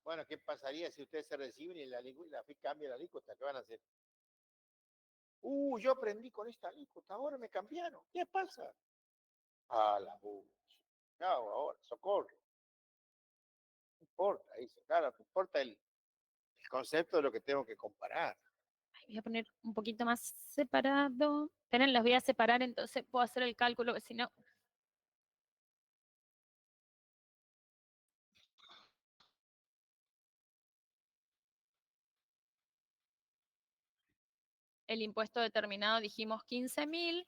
Bueno, ¿qué pasaría si ustedes se reciben y la FIP cambia la alícuota? ¿Qué van a hacer? Yo aprendí con esta alícuota, ahora me cambiaron. ¿Qué pasa? A la bucha. Chao, ahora, socorro. No importa, dice, claro, no importa el concepto de lo que tengo que comparar. Ay, voy a poner un poquito más separado. Esperen, los voy a separar, entonces puedo hacer el cálculo, si no, el impuesto determinado dijimos 15.000.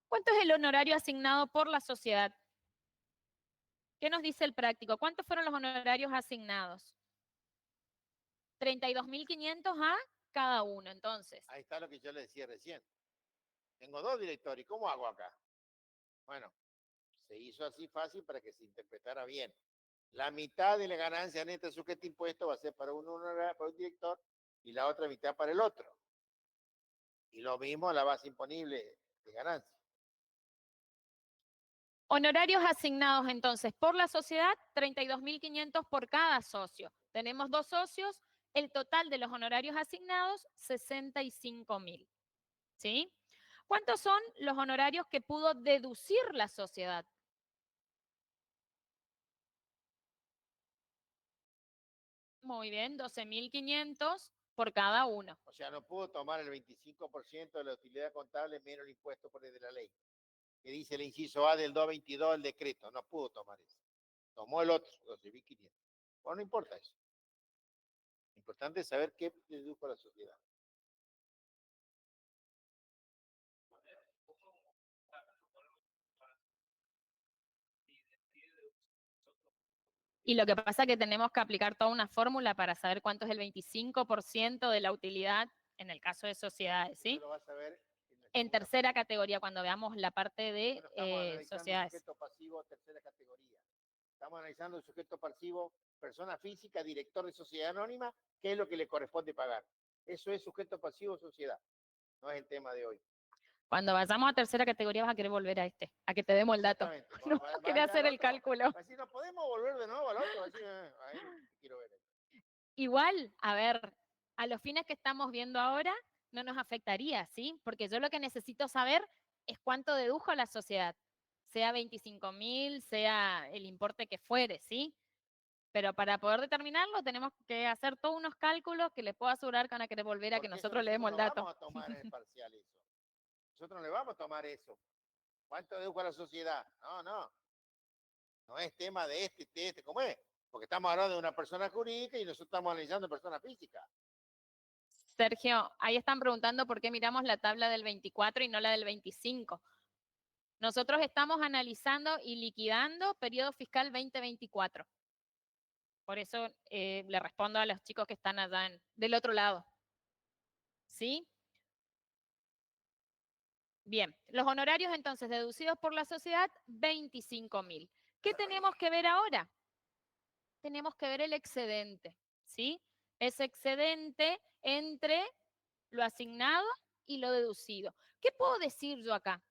¿Cuánto es el honorario asignado por la sociedad? ¿Qué nos dice el práctico? ¿Cuántos fueron los honorarios asignados? 32.500 a cada uno, entonces. Ahí está lo que yo le decía recién. Tengo 2 directores, ¿cómo hago acá? Bueno, se hizo así fácil para que se interpretara bien. La mitad de la ganancia neta sujeta a impuesto va a ser para para un director y la otra mitad para el otro. Y lo mismo la base imponible de ganancia. Honorarios asignados entonces por la sociedad, 32.500 por cada socio. Tenemos 2 socios, el total de los honorarios asignados, 65.000. ¿Sí? ¿Cuántos son los honorarios que pudo deducir la sociedad? Muy bien, 12.500 por cada uno. O sea, no pudo tomar el 25% de la utilidad contable menos el impuesto por el de la ley, que dice el inciso A del 222 del decreto. No pudo tomar eso. Tomó el otro, 12.500. Bueno, no importa eso. Lo importante es saber qué dedujo la sociedad. Y lo que pasa es que tenemos que aplicar toda una fórmula para saber cuánto es el 25% de la utilidad en el caso de sociedades, ¿sí? Eso lo vas a ver En tercera categoría, cuando veamos la parte de bueno, estamos analizando sociedades. el sujeto pasivo, tercera categoría. Estamos analizando el sujeto pasivo, persona física, director de sociedad anónima, qué es lo que le corresponde pagar. Eso es sujeto pasivo, sociedad. No es el tema de hoy. Cuando vayamos a tercera categoría vas a querer volver a que te demos el dato. Exactamente. No quería hacer el cálculo. Así no podemos volver de nuevo al otro. Así, ahí quiero ver. Igual, a ver, a los fines que estamos viendo ahora, no nos afectaría, ¿sí? Porque yo lo que necesito saber es cuánto dedujo la sociedad, sea 25.000, sea el importe que fuere, ¿sí? Pero para poder determinarlo tenemos que hacer todos unos cálculos que les puedo asegurar que van a querer volver a que Porque eso nosotros le demos el no dato. vamos a tomar en el parcial eso. Nosotros no le vamos a tomar eso. ¿Cuánto dedujo la sociedad? No, no. No es tema de este, ¿cómo es? Porque estamos hablando de una persona jurídica y nosotros estamos analizando persona física. Sergio, ahí están preguntando por qué miramos la tabla del 24 y no la del 25. Nosotros estamos analizando y liquidando periodo fiscal 2024. Por eso le respondo a los chicos que están allá del otro lado. ¿Sí? Bien, los honorarios entonces deducidos por la sociedad, 25.000. ¿Qué tenemos que ver ahora? Tenemos que ver el excedente, ¿sí? Ese excedente entre lo asignado y lo deducido. ¿Qué puedo decir yo acá?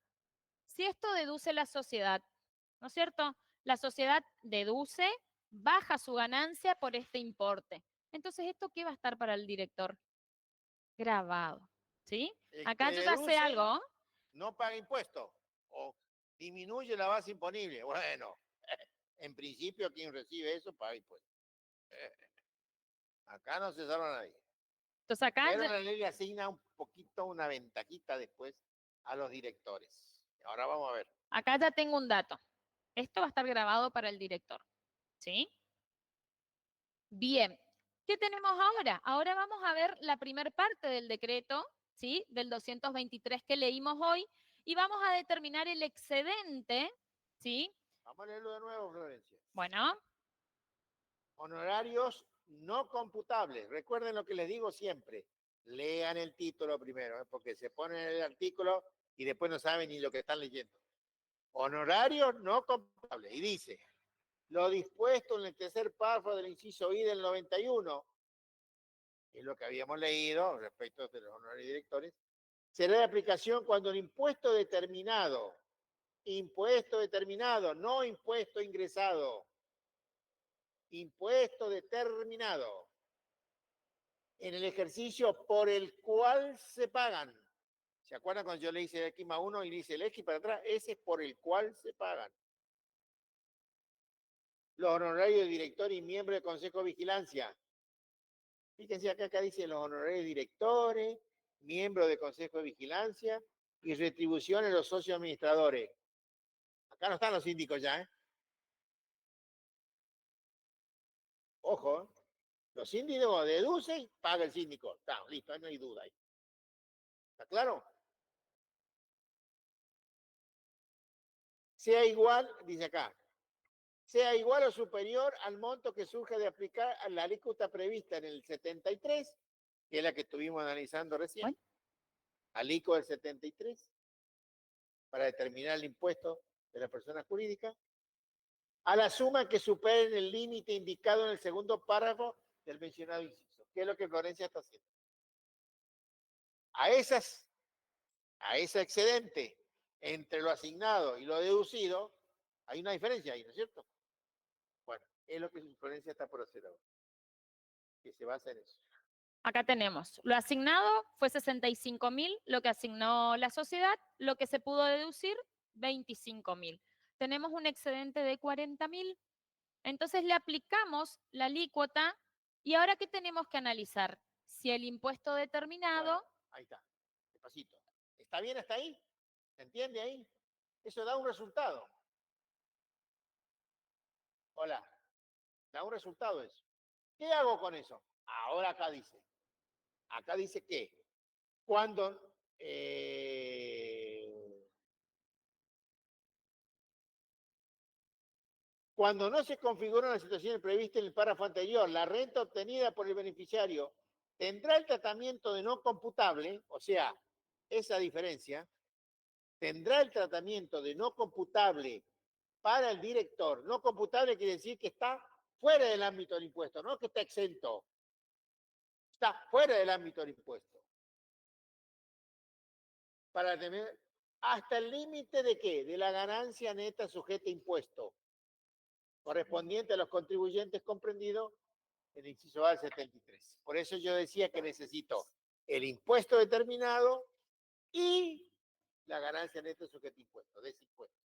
Si esto deduce la sociedad, ¿no es cierto? La sociedad deduce, baja su ganancia por este importe. Entonces, ¿esto qué va a estar para el director? Grabado, ¿sí? El Acá que yo ya sé deduce algo. no paga impuestos o disminuye la base imponible. Bueno, en principio quien recibe eso paga impuestos. Acá no se salva nadie. Entonces, acá Pero la ley le asigna un poquito, una ventajita después a los directores. Ahora vamos a ver. acá ya tengo un dato. Esto va a estar grabado para el director, ¿sí? Bien, ¿qué tenemos ahora? Ahora vamos a ver la primer parte del decreto, ¿sí? Del 223 que leímos hoy y vamos a determinar el excedente, ¿sí? Vamos a leerlo de nuevo, Florencia. Bueno, Honorarios no computables. Recuerden lo que les digo siempre. Lean el título primero, porque se ponen en el artículo y después no saben ni lo que están leyendo. Honorarios no computables. Y dice, lo dispuesto en el tercer párrafo del inciso I del 91, es lo que habíamos leído respecto de los honorarios directores, será de aplicación cuando el impuesto determinado, no impuesto ingresado, impuesto determinado en el ejercicio por el cual se pagan. ¿Se acuerdan cuando yo le hice el X más 1 y le hice el X para atrás? Ese es por el cual se pagan. Los honorarios de director y miembro del Consejo de Vigilancia. Fíjense acá dice los honorarios de directores, miembros del Consejo de Vigilancia y retribuciones a los socios administradores. Acá no están los síndicos ya, ¿eh? Ojo, ¿eh? Los síndicos deducen, paga el síndico. Está, listo, no hay duda ahí. ¿Está claro? Sea igual, dice acá, sea igual o superior al monto que surja de aplicar a la alícuota prevista en el 73, que es la que estuvimos analizando recién. Bueno. Alícuota del 73, para determinar el impuesto de la persona jurídica, a la suma que supere el límite indicado en el segundo párrafo del mencionado inciso, que es lo que Florencia está haciendo. A ese excedente entre lo asignado y lo deducido, hay una diferencia ahí, ¿no es cierto? Bueno, es lo que Florencia está por hacer ahora, que se basa en eso. Acá tenemos, lo asignado fue 65.000, lo que asignó la sociedad, lo que se pudo deducir, 25.000. Tenemos un excedente de 40.000. Entonces le aplicamos la alícuota y ahora ¿qué tenemos que analizar? Si el impuesto determinado... Bueno, ahí está, despacito. ¿Está bien hasta ahí? ¿Se entiende ahí? Eso da un resultado. Hola, da un resultado eso. ¿Qué hago con eso? Ahora acá dice que cuando cuando no se configuran las situaciones previstas en el párrafo anterior, la renta obtenida por el beneficiario tendrá el tratamiento de no computable, o sea, esa diferencia, tendrá el tratamiento de no computable para el director. No computable quiere decir que está fuera del ámbito del impuesto, no que está exento. Está fuera del ámbito del impuesto. Para tener hasta el límite de qué? De la ganancia neta sujeta a impuesto, correspondiente a los contribuyentes comprendidos en el inciso A del 73. Por eso yo decía que necesito el impuesto determinado y la ganancia neta sujeta a impuesto, de ese impuesto.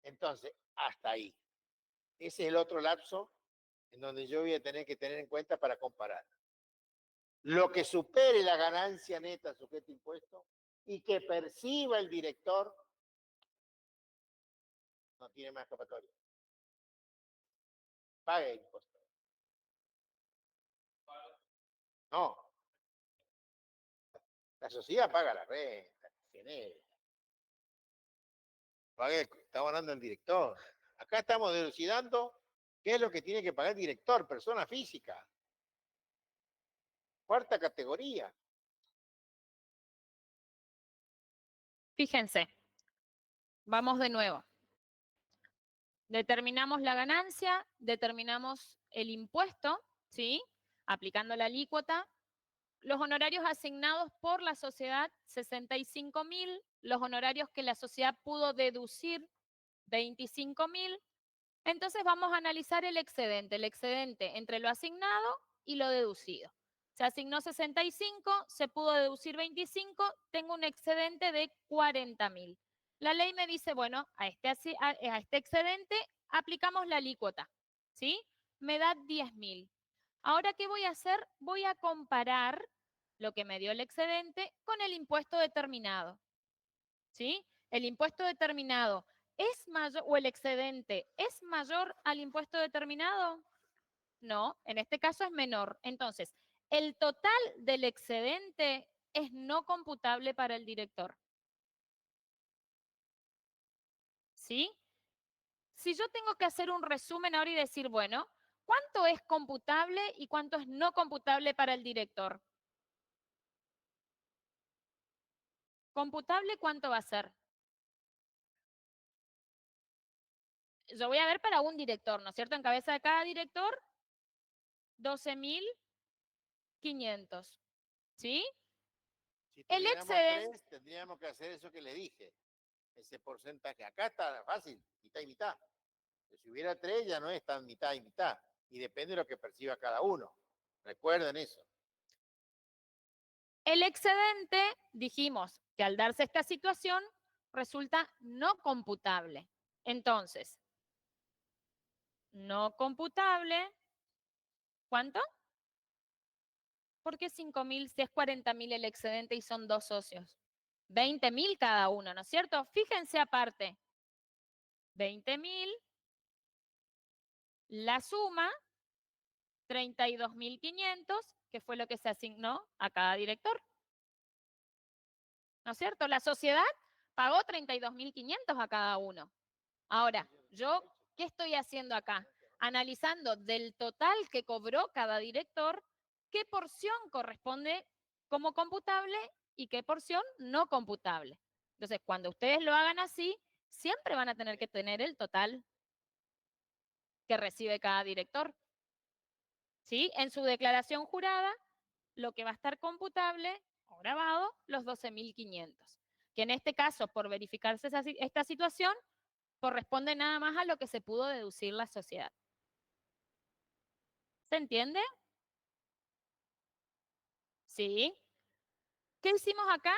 Entonces, hasta ahí. Ese es el otro lapso en donde yo voy a tener que tener en cuenta para comparar. Lo que supere la ganancia neta sujeta a impuesto y que perciba el director no tiene más escapatoria. Pague el impuesto. No. La sociedad paga la renta, genera. Estamos hablando del director. Acá estamos delucidando qué es lo que tiene que pagar el director, persona física. Cuarta categoría. Fíjense, vamos de nuevo. Determinamos la ganancia, determinamos el impuesto, ¿sí? Aplicando la alícuota. Los honorarios asignados por la sociedad, 65.000. Los honorarios que la sociedad pudo deducir, 25.000. Entonces vamos a analizar el excedente entre lo asignado y lo deducido. Se asignó 65, se pudo deducir 25, tengo un excedente de 40.000. La ley me dice, bueno, a este excedente aplicamos la alícuota, ¿sí? Me da 10.000. Ahora, ¿qué voy a hacer? Voy a comparar lo que me dio el excedente con el impuesto determinado, ¿sí? El impuesto determinado es mayor, o el excedente es mayor al impuesto determinado. No, en este caso es menor. Entonces, el total del excedente es no computable para el director. ¿Sí? Si yo tengo que hacer un resumen ahora y decir, bueno, ¿cuánto es computable y cuánto es no computable para el director? ¿Computable cuánto va a ser? Yo voy a ver para un director, ¿no es cierto? En cabeza de cada director, 12.500. ¿Sí? Si El tuviéramos excedente, 3, tendríamos que hacer eso que le dije. Ese porcentaje. Acá está fácil, mitad y mitad. Pero si hubiera 3, ya no es tan mitad y mitad. Y depende de lo que perciba cada uno. Recuerden eso. el excedente, dijimos que al darse esta situación, resulta no computable. Entonces, no computable, ¿cuánto? ¿Por qué 5.000 si es 40.000 el excedente y son dos socios? 20.000 cada uno, ¿no es cierto? Fíjense aparte. 20.000, la suma, 32.500, que fue lo que se asignó a cada director. ¿no es cierto? La sociedad pagó 32.500 a cada uno. Ahora, yo, ¿qué estoy haciendo acá? Analizando del total que cobró cada director, qué porción corresponde como computable y qué porción no computable. Entonces, cuando ustedes lo hagan así, siempre van a tener que tener el total que recibe cada director. ¿Sí? En su declaración jurada, lo que va a estar computable o grabado, los 12.500. Que en este caso, por verificarse esta situación, corresponde nada más a lo que se pudo deducir la sociedad. ¿Se entiende? Sí. ¿Qué hicimos acá?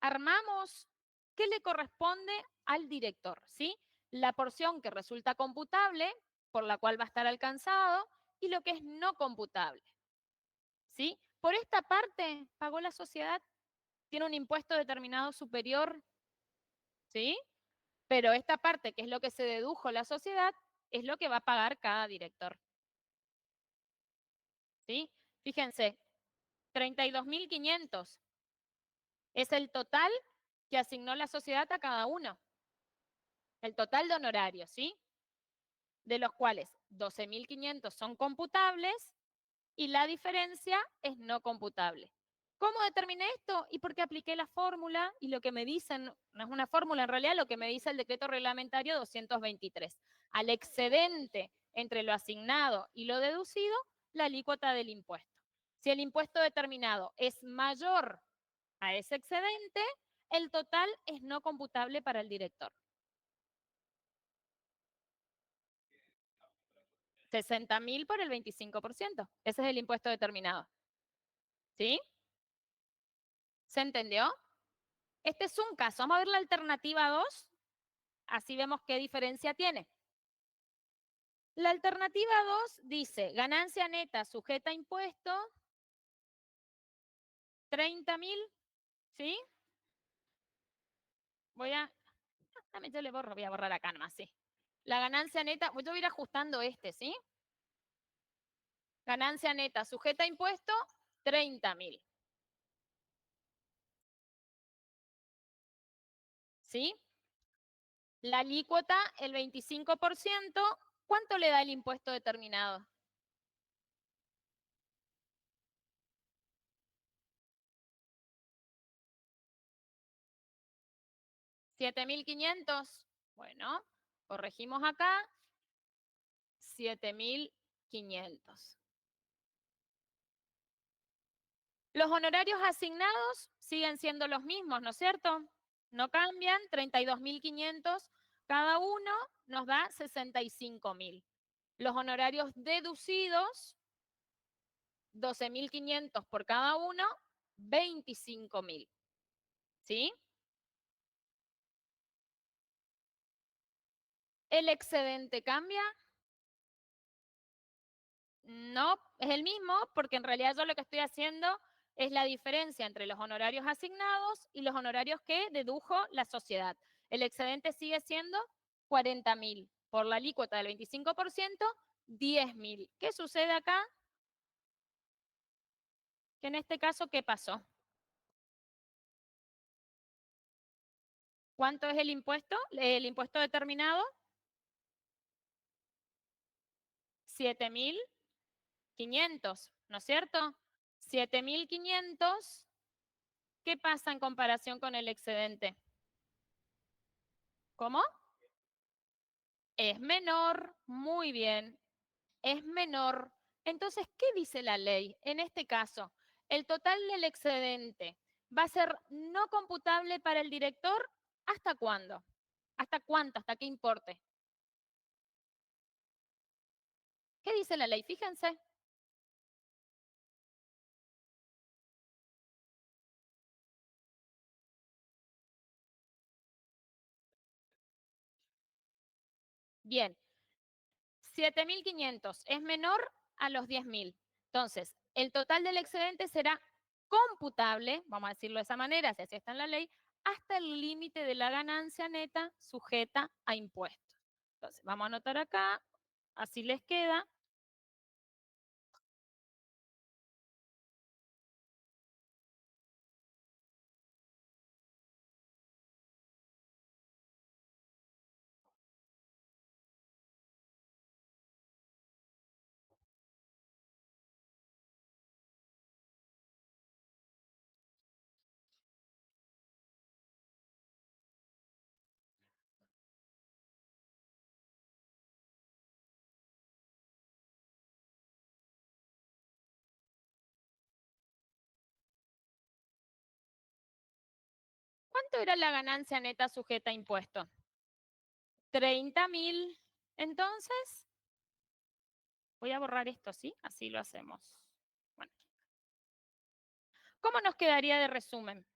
Armamos qué le corresponde al director, ¿sí? La porción que resulta computable, por la cual va a estar alcanzado, y lo que es no computable, ¿sí? Por esta parte, pagó la sociedad, tiene un impuesto determinado superior, ¿sí? Pero esta parte, que es lo que se dedujo la sociedad, es lo que va a pagar cada director. ¿Sí? Fíjense, 32.500 es el total que asignó la sociedad a cada uno. El total de honorarios, ¿sí? De los cuales 12.500 son computables y la diferencia es no computable. ¿Cómo determiné esto? Y porque apliqué la fórmula y lo que me dicen, no es una fórmula en realidad, lo que me dice el decreto reglamentario 223. Al excedente entre lo asignado y lo deducido, la alícuota del impuesto. Si el impuesto determinado es mayor a ese excedente, el total es no computable para el director. 60.000 por el 25%. Ese es el impuesto determinado. ¿Sí? ¿Se entendió? Este es un caso. Vamos a ver la alternativa 2. Así vemos qué diferencia tiene. La alternativa 2 dice ganancia neta sujeta a impuesto, 30.000, ¿sí? Yo le borro, voy a borrar acá nomás, sí. La ganancia neta, yo voy a ir ajustando este, ¿sí? Ganancia neta sujeta a impuesto, 30.000. ¿Sí? La alícuota, el 25%, ¿cuánto le da el impuesto determinado? 7.500. Bueno, corregimos acá. 7.500. Los honorarios asignados siguen siendo los mismos, ¿no es cierto? No cambian, 32.500 cada uno nos da 65.000. Los honorarios deducidos, 12.500 por cada uno, 25.000. ¿Sí? ¿El excedente cambia? No, es el mismo, porque en realidad yo lo que estoy haciendo es la diferencia entre los honorarios asignados y los honorarios que dedujo la sociedad. El excedente sigue siendo 40.000. Por la alícuota del 25%, 10.000. ¿Qué sucede acá? Que en este caso, ¿qué pasó? ¿Cuánto es el impuesto? El impuesto determinado, 7.500, ¿no es cierto? 7.500, ¿qué pasa en comparación con el excedente? ¿Cómo? Es menor, muy bien, es menor. Entonces, ¿qué dice la ley? En este caso, el total del excedente va a ser no computable para el director, ¿hasta cuándo? ¿Hasta cuánto? ¿Hasta qué importe? ¿Qué dice la ley? Fíjense. Bien, 7.500 es menor a los 10.000. Entonces, el total del excedente será computable, vamos a decirlo de esa manera, si así está en la ley, hasta el límite de la ganancia neta sujeta a impuestos. Entonces, vamos a anotar acá, así les queda. ¿Cuánto era la ganancia neta sujeta a impuesto? 30.000. Entonces, voy a borrar esto, ¿sí? Así lo hacemos. Bueno. ¿Cómo nos quedaría de resumen?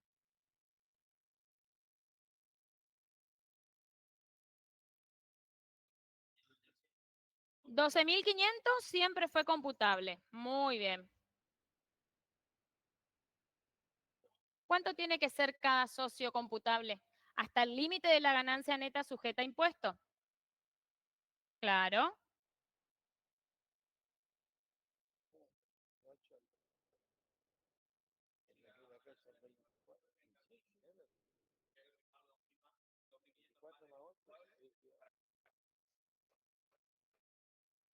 $12.500 siempre fue computable. Muy bien. ¿Cuánto tiene que ser cada socio computable? Hasta el límite de la ganancia neta sujeta a impuesto. Claro.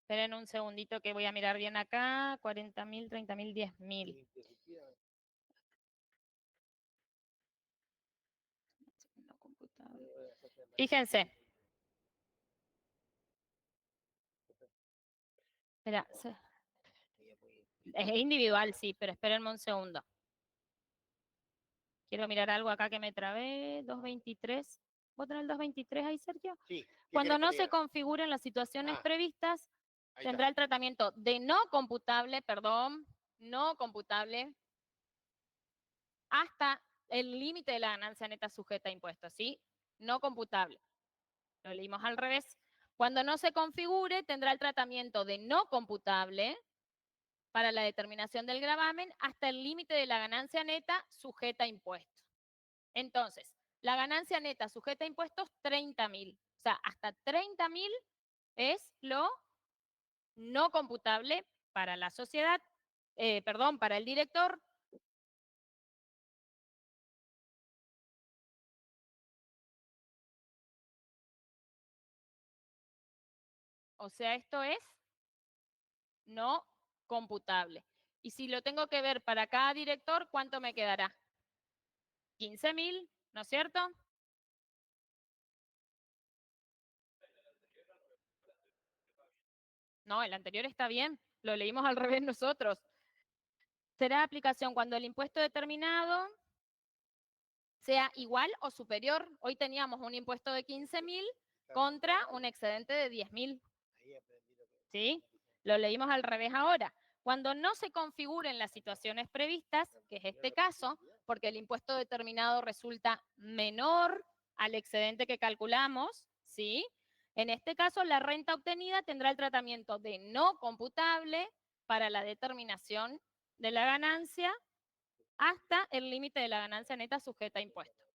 Esperen un segundito que voy a mirar bien acá. 40.000, 30.000, 10.000. Fíjense. Espera, es individual, sí, pero espérenme un segundo. Quiero mirar algo acá que me trabé. 223. ¿Vos tenés el 223 ahí, Sergio? Sí. ¿qué Cuando querés que no te se diga? configuren las situaciones Ah, previstas, ahí tendrá está. el tratamiento de no computable, perdón, no computable, hasta el límite de la ganancia neta sujeta a impuestos, ¿sí? No computable. Lo leímos al revés. Cuando no se configure, tendrá el tratamiento de no computable para la determinación del gravamen hasta el límite de la ganancia neta sujeta a impuestos. Entonces, la ganancia neta sujeta a impuestos, 30.000. O sea, hasta 30.000 es lo no computable para la sociedad, perdón, para el director. O sea, esto es no computable. Y si lo tengo que ver para cada director, ¿cuánto me quedará? 15.000, ¿no es cierto? No, el anterior está bien, lo leímos al revés nosotros. Será aplicación cuando el impuesto determinado sea igual o superior. Hoy teníamos un impuesto de 15.000 contra un excedente de 10.000. ¿Sí? Lo leímos al revés ahora. Cuando no se configuren las situaciones previstas, que es este caso, porque el impuesto determinado resulta menor al excedente que calculamos, ¿sí? En este caso, la renta obtenida tendrá el tratamiento de no computable para la determinación de la ganancia hasta el límite de la ganancia neta sujeta a impuesto.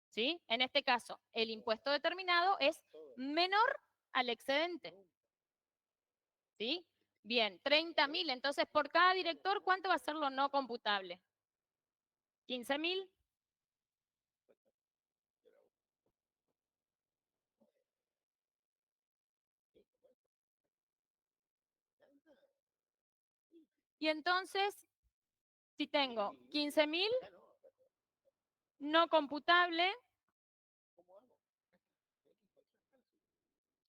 ¿Sí? En este caso, el impuesto determinado es menor al excedente. ¿Sí? Bien, 30.000. Entonces, por cada director, ¿cuánto va a ser lo no computable? 15.000. Y entonces, si tengo 15.000 no computable,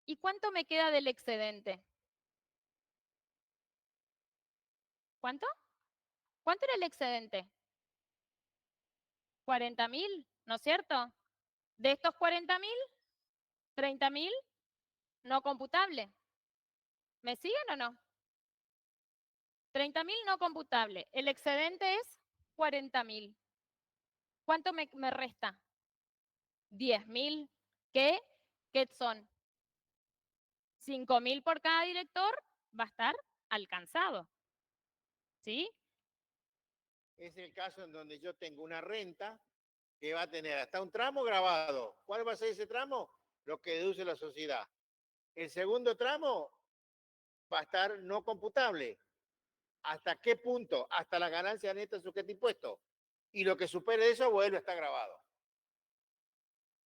¿y cuánto me queda del excedente? ¿Cuánto? ¿Cuánto era el excedente? 40.000, ¿no es cierto? De estos 40.000, 30.000 no computable. ¿Me siguen o no? 30.000 no computable. El excedente es 40.000. ¿Cuánto me resta? 10.000. ¿Qué son? 5.000 por cada director, va a estar alcanzado. ¿Sí? Es el caso en donde yo tengo una renta que va a tener hasta un tramo grabado. ¿Cuál va a ser ese tramo? Lo que deduce la sociedad. El segundo tramo va a estar no computable. ¿Hasta qué punto? Hasta la ganancia neta sujeta a impuesto. Y lo que supere eso vuelve a estar grabado.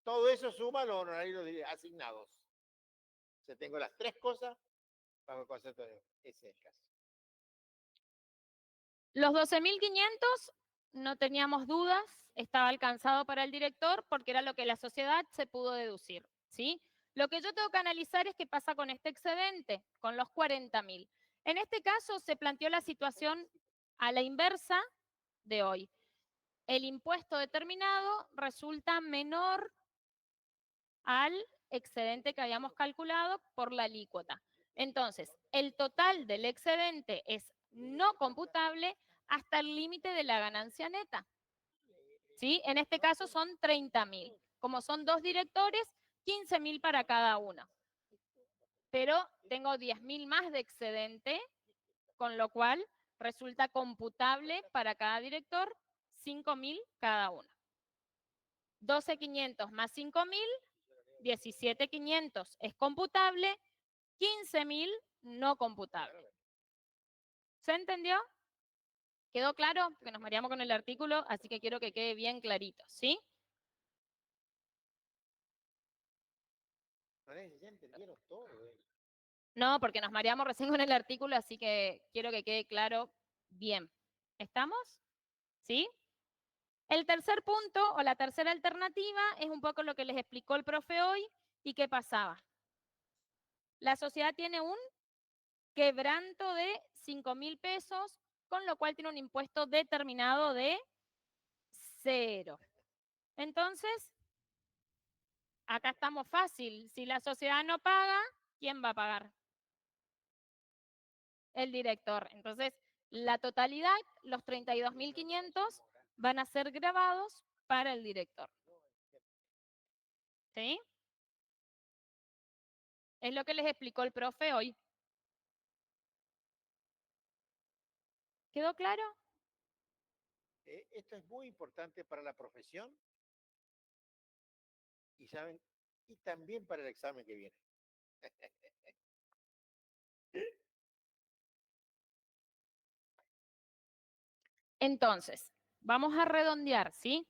Todo eso suma los honorarios asignados. O sea, tengo las tres cosas bajo el concepto de ese es el caso. Los 12.500 no teníamos dudas, estaba alcanzado para el director porque era lo que la sociedad se pudo deducir. ¿Sí? Lo que yo tengo que analizar es qué pasa con este excedente, con los 40.000. En este caso se planteó la situación a la inversa de hoy. el impuesto determinado resulta menor al excedente que habíamos calculado por la alícuota. Entonces, el total del excedente es no computable hasta el límite de la ganancia neta. ¿Sí? En este caso son 30.000. Como son 2 directores, 15.000 para cada uno. Pero tengo 10.000 más de excedente, con lo cual resulta computable para cada director 5.000 cada uno. 12.500 más 5.000, 17.500 es computable, 15.000 no computable. ¿Se entendió? ¿Quedó claro? Porque nos mareamos con el artículo, así que quiero que quede bien clarito, ¿sí? Ya entendieron todo. No, porque nos mareamos recién con el artículo, así que quiero que quede claro bien. ¿Estamos? ¿Sí? El tercer punto o la tercera alternativa es un poco lo que les explicó el profe hoy y qué pasaba. La sociedad tiene un quebranto de 5.000 pesos, con lo cual tiene un impuesto determinado de 0. Entonces, acá estamos fácil. Si la sociedad no paga, ¿quién va a pagar? El director. Entonces, la totalidad, los 32.500, van a ser grabados para el director. ¿Sí? Es lo que les explicó el profe hoy. ¿Quedó claro? Esto es muy importante para la profesión y saben, y también para el examen que viene. Entonces, vamos a redondear, ¿sí?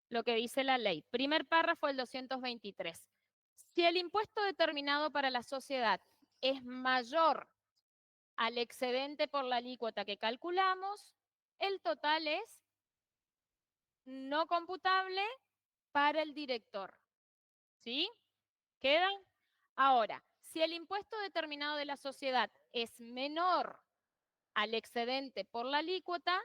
Lo que dice la ley. Primer párrafo del 223. Si el impuesto determinado para la sociedad es mayor al excedente por la alícuota que calculamos, el total es no computable para el director. ¿Sí? ¿Queda? Ahora, si el impuesto determinado de la sociedad es menor al excedente por la alícuota,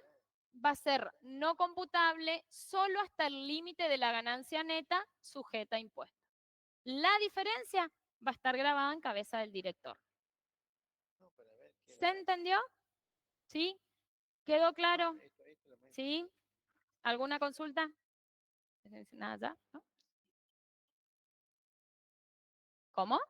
va a ser no computable solo hasta el límite de la ganancia neta sujeta a impuesto. La diferencia va a estar grabada en cabeza del director. ¿Se entendió? ¿Sí? ¿Quedó claro? ¿Sí? ¿Alguna consulta? Nada ya, ¿no? ¿Cómo?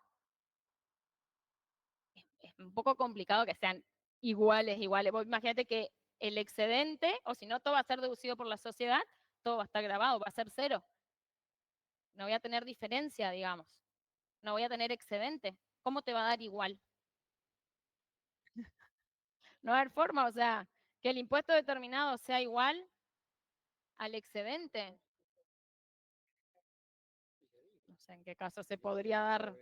Es un poco complicado que sean iguales. Vos imagínate que el excedente, o si no, todo va a ser deducido por la sociedad, todo va a estar grabado, va a ser 0. No voy a tener diferencia, digamos. No voy a tener excedente. ¿Cómo te va a dar igual? No va a haber forma, o sea, que el impuesto determinado sea igual al excedente. No sé en qué caso se podría dar.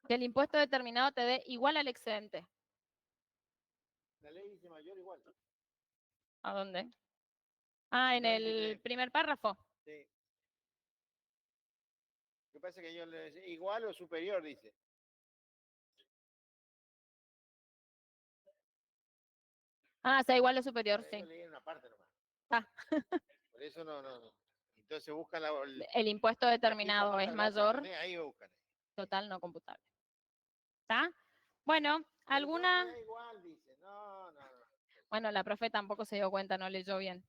Que el impuesto determinado te dé igual al excedente. La ley dice mayor igual. ¿A dónde? Ah, en el primer párrafo. Sí. Lo que pasa es que yo le decía igual o superior, dice. Ah, sea igual o superior, sí. Yo leí en una parte nomás. Ah. Por eso no. Entonces buscan el impuesto determinado es mayor, ahí buscan. total no computable. ¿Está? Bueno, alguna... Igual, dice. No. Bueno, la profe tampoco se dio cuenta, no leyó bien.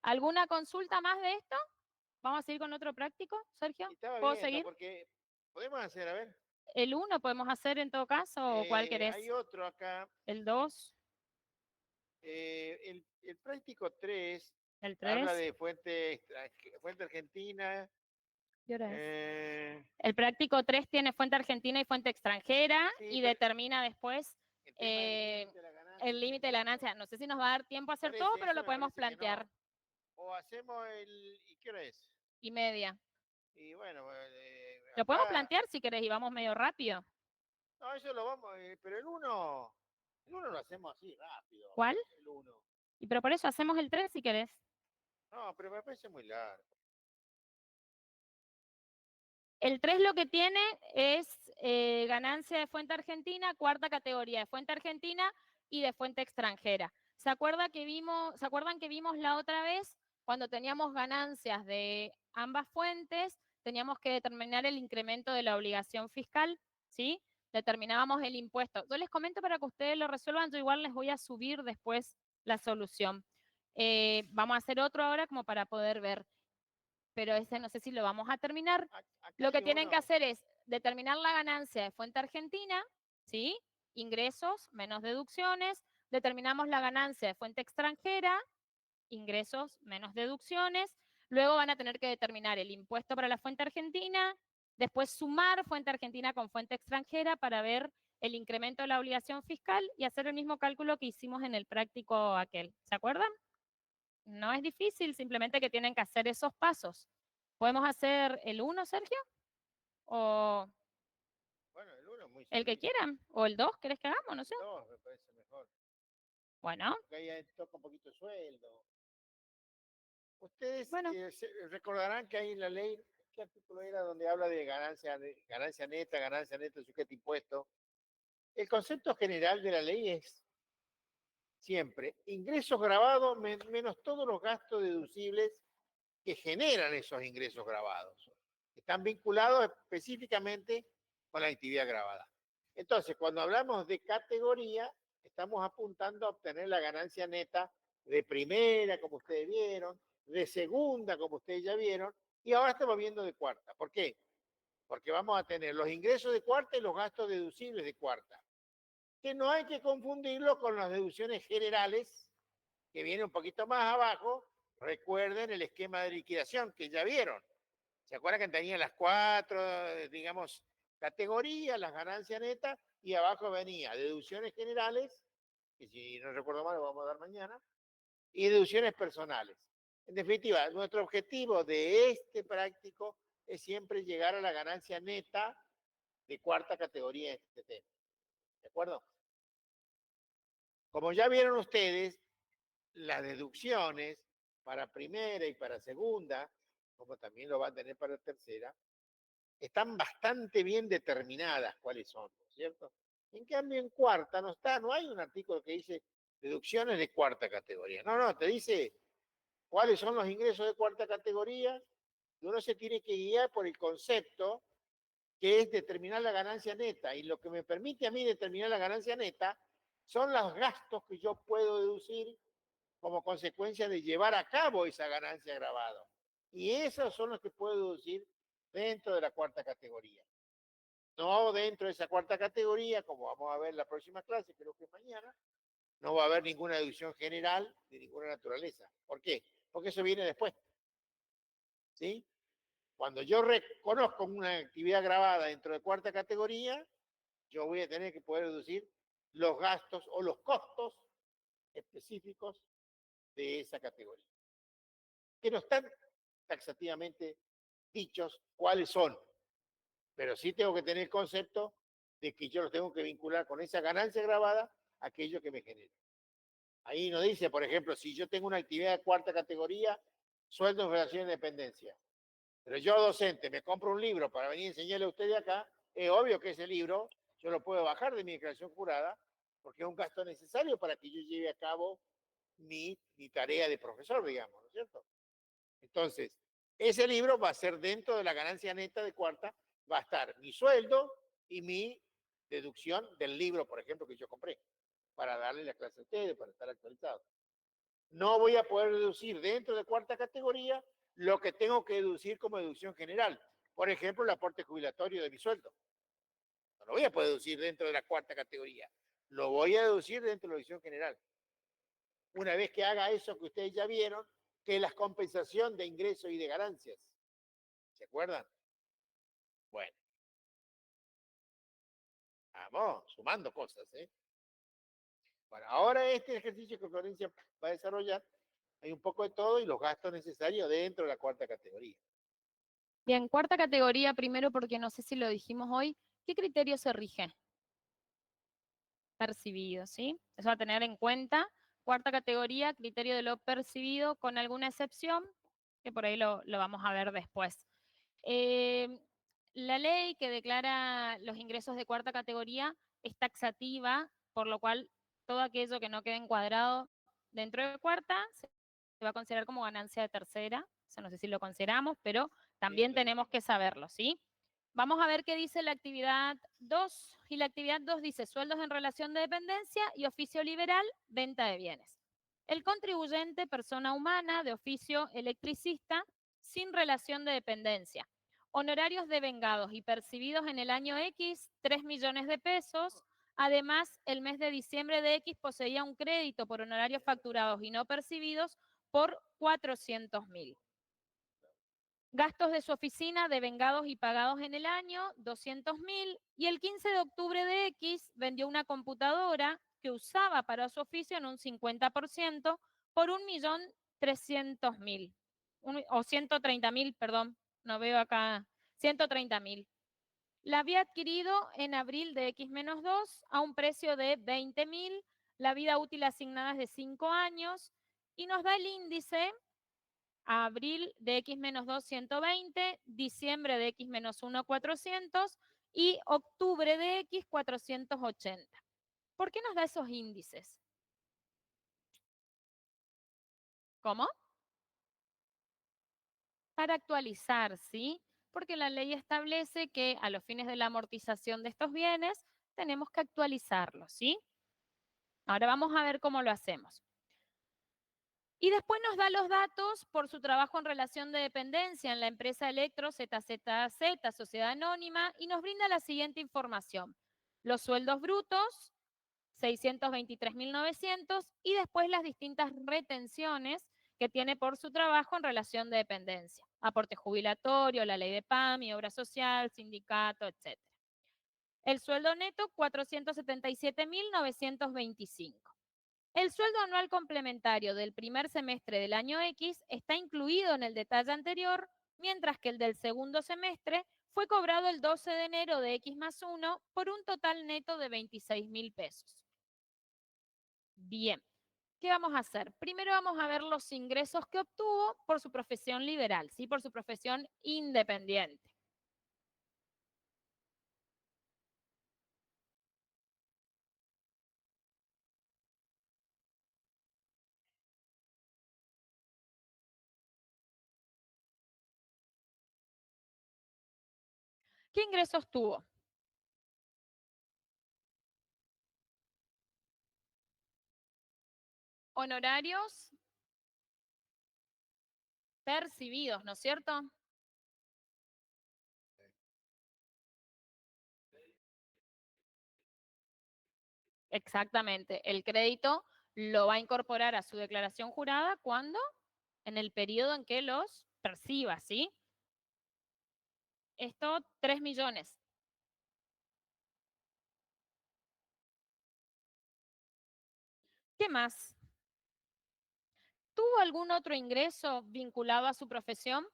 ¿Alguna consulta más de esto? ¿Vamos a seguir con otro práctico, Sergio? ¿Puedo seguir? Porque podemos hacer, a ver. ¿El 1 podemos hacer en todo caso o cuál querés? Hay otro acá. ¿El 2? El práctico 3 ¿El habla 3? de fuente argentina. ¿Qué hora es? El práctico 3 tiene fuente argentina y fuente extranjera y determina después el límite de la ganancia. No sé si nos va a dar tiempo a hacer todo, pero lo podemos plantear. No. O hacemos ¿y qué hora es? 1:30. Y bueno, lo podemos plantear si querés y vamos medio rápido. No, eso lo vamos, pero el 1 lo hacemos así rápido. ¿Cuál? El 1. Y pero por eso hacemos el 3 si querés. No, pero me parece muy largo. El 3 lo que tiene es ganancia de fuente argentina, cuarta categoría de fuente argentina y de fuente extranjera. ¿Se acuerdan que vimos la otra vez cuando teníamos ganancias de ambas fuentes, teníamos que determinar el incremento de la obligación fiscal, ¿sí? Determinábamos el impuesto. Yo les comento para que ustedes lo resuelvan, yo igual les voy a subir después la solución. Vamos a hacer otro ahora como para poder ver, pero ese no sé si lo vamos a terminar. Acá Lo que hay tienen que uno, hacer es determinar la ganancia de fuente argentina, ¿sí? Ingresos menos deducciones. Determinamos la ganancia de fuente extranjera, ingresos menos deducciones. Luego van a tener que determinar el impuesto para la fuente argentina, después sumar fuente argentina con fuente extranjera para ver el incremento de la obligación fiscal y hacer el mismo cálculo que hicimos en el práctico aquel. ¿Se acuerdan? No es difícil, simplemente que tienen que hacer esos pasos. ¿Podemos hacer el 1, Sergio? ¿O bueno, el uno es muy el que sencillo. quieran? ¿O el 2 querés que hagamos? No sé. No, me parece mejor. Bueno, Porque ahí toca un poquito sueldo. Ustedes bueno. recordarán que hay en la ley, ¿qué artículo era donde habla de ganancia neta, sujeto a impuesto? El concepto general de la ley es siempre ingresos grabados menos todos los gastos deducibles que generan esos ingresos grabados. Están vinculados específicamente con la actividad grabada. Entonces, cuando hablamos de categoría, estamos apuntando a obtener la ganancia neta de primera, como ustedes vieron, de segunda, como ustedes ya vieron, y ahora estamos viendo de cuarta. ¿Por qué? Porque vamos a tener los ingresos de cuarta y los gastos deducibles de cuarta, que no hay que confundirlo con las deducciones generales, que viene un poquito más abajo. Recuerden el esquema de liquidación que ya vieron. ¿Se acuerdan que tenían las cuatro, digamos, categorías, las ganancias netas, y abajo venía deducciones generales, que si no recuerdo mal lo vamos a dar mañana, y deducciones personales? En definitiva, nuestro objetivo de este práctico es siempre llegar a la ganancia neta de cuarta categoría en este tema. ¿De acuerdo? Como ya vieron ustedes, las deducciones para primera y para segunda, como también lo van a tener para tercera, están bastante bien determinadas cuáles son, ¿no es cierto? En cambio, en cuarta no está, no hay un artículo que dice deducciones de cuarta categoría. No, no, te dice cuáles son los ingresos de cuarta categoría y uno se tiene que guiar por el concepto que es determinar la ganancia neta. Y lo que me permite a mí determinar la ganancia neta son los gastos que yo puedo deducir como consecuencia de llevar a cabo esa ganancia grabada. Y esos son los que puedo deducir dentro de la cuarta categoría. No dentro de esa cuarta categoría, como vamos a ver en la próxima clase, creo que es mañana, no va a haber ninguna deducción general de ninguna naturaleza. ¿Por qué? Porque eso viene después. ¿Sí? Cuando yo reconozco una actividad grabada dentro de cuarta categoría, yo voy a tener que poder deducir los gastos o los costos específicos de esa categoría, que no están taxativamente dichos cuáles son, pero sí tengo que tener el concepto de que yo los tengo que vincular con esa ganancia grabada, aquello que me genera. Ahí nos dice, por ejemplo, si yo tengo una actividad de cuarta categoría, sueldo en relación de dependencia, pero yo docente me compro un libro para venir a enseñarle a ustedes acá, es obvio que ese libro yo lo puedo bajar de mi declaración jurada porque es un gasto necesario para que yo lleve a cabo mi tarea de profesor, digamos, ¿no es cierto? Entonces, ese libro va a ser dentro de la ganancia neta de cuarta, va a estar mi sueldo y mi deducción del libro, por ejemplo, que yo compré, para darle la clase a ustedes, para estar actualizado. No voy a poder deducir dentro de cuarta categoría lo que tengo que deducir como deducción general. Por ejemplo, el aporte jubilatorio de mi sueldo. No lo voy a poder deducir dentro de la cuarta categoría. Lo voy a deducir dentro de la deducción general. Una vez que haga eso que ustedes ya vieron, que es la compensación de ingresos y de ganancias. ¿Se acuerdan? Bueno, vamos sumando cosas, ¿eh? Bueno, ahora este ejercicio que Florencia va a desarrollar, hay un poco de todo y los gastos necesarios dentro de la cuarta categoría. Bien, cuarta categoría, primero porque no sé si lo dijimos hoy, ¿qué criterio se rige? Percibido, ¿sí? Eso va a tener en cuenta. Cuarta categoría, criterio de lo percibido, con alguna excepción, que por ahí lo vamos a ver después. La ley que declara los ingresos de cuarta categoría es taxativa, por lo cual todo aquello que no quede encuadrado dentro de cuarta se va a considerar como ganancia de tercera. O sea, no sé si lo consideramos, pero también tenemos que saberlo, ¿sí? Vamos a ver qué dice la actividad 2. Y la actividad 2 dice sueldos en relación de dependencia y oficio liberal, venta de bienes. El contribuyente, persona humana, de oficio electricista, sin relación de dependencia. Honorarios devengados y percibidos en el año X, 3 millones de pesos. Además, el mes de diciembre de X poseía un crédito por honorarios facturados y no percibidos por 400.000. Gastos de su oficina devengados y pagados en el año, 200.000. Y el 15 de octubre de X vendió una computadora que usaba para su oficio en un 50% por 1.300.000. O 130.000, perdón, no veo acá, 130.000. La había adquirido en abril de X-2 a un precio de 20.000. La vida útil asignada es de 5 años y nos da el índice abril de X-2, 120, diciembre de X-1, 400 y octubre de X, 480. ¿Por qué nos da esos índices? ¿Cómo? Para actualizar, ¿sí? Porque la ley establece que a los fines de la amortización de estos bienes tenemos que actualizarlos, ¿sí? Ahora vamos a ver cómo lo hacemos. Y después nos da los datos por su trabajo en relación de dependencia en la empresa Electro ZZZ, Sociedad Anónima, y nos brinda la siguiente información. Los sueldos brutos, 623.900, y después las distintas retenciones que tiene por su trabajo en relación de dependencia. Aporte jubilatorio, la ley de PAMI, obra social, sindicato, etc. El sueldo neto, 477.925. El sueldo anual complementario del primer semestre del año X está incluido en el detalle anterior, mientras que el del segundo semestre fue cobrado el 12 de enero de X+1 por un total neto de 26.000 pesos. Bien, ¿qué vamos a hacer? Primero vamos a ver los ingresos que obtuvo por su profesión liberal, ¿sí? Por su profesión independiente. ¿Qué ingresos tuvo? Honorarios percibidos, ¿no es cierto? Exactamente. El crédito lo va a incorporar a su declaración jurada cuando en el periodo en que los perciba, ¿sí? Esto, 3 millones. ¿Qué más? ¿Tuvo algún otro ingreso vinculado a su profesión?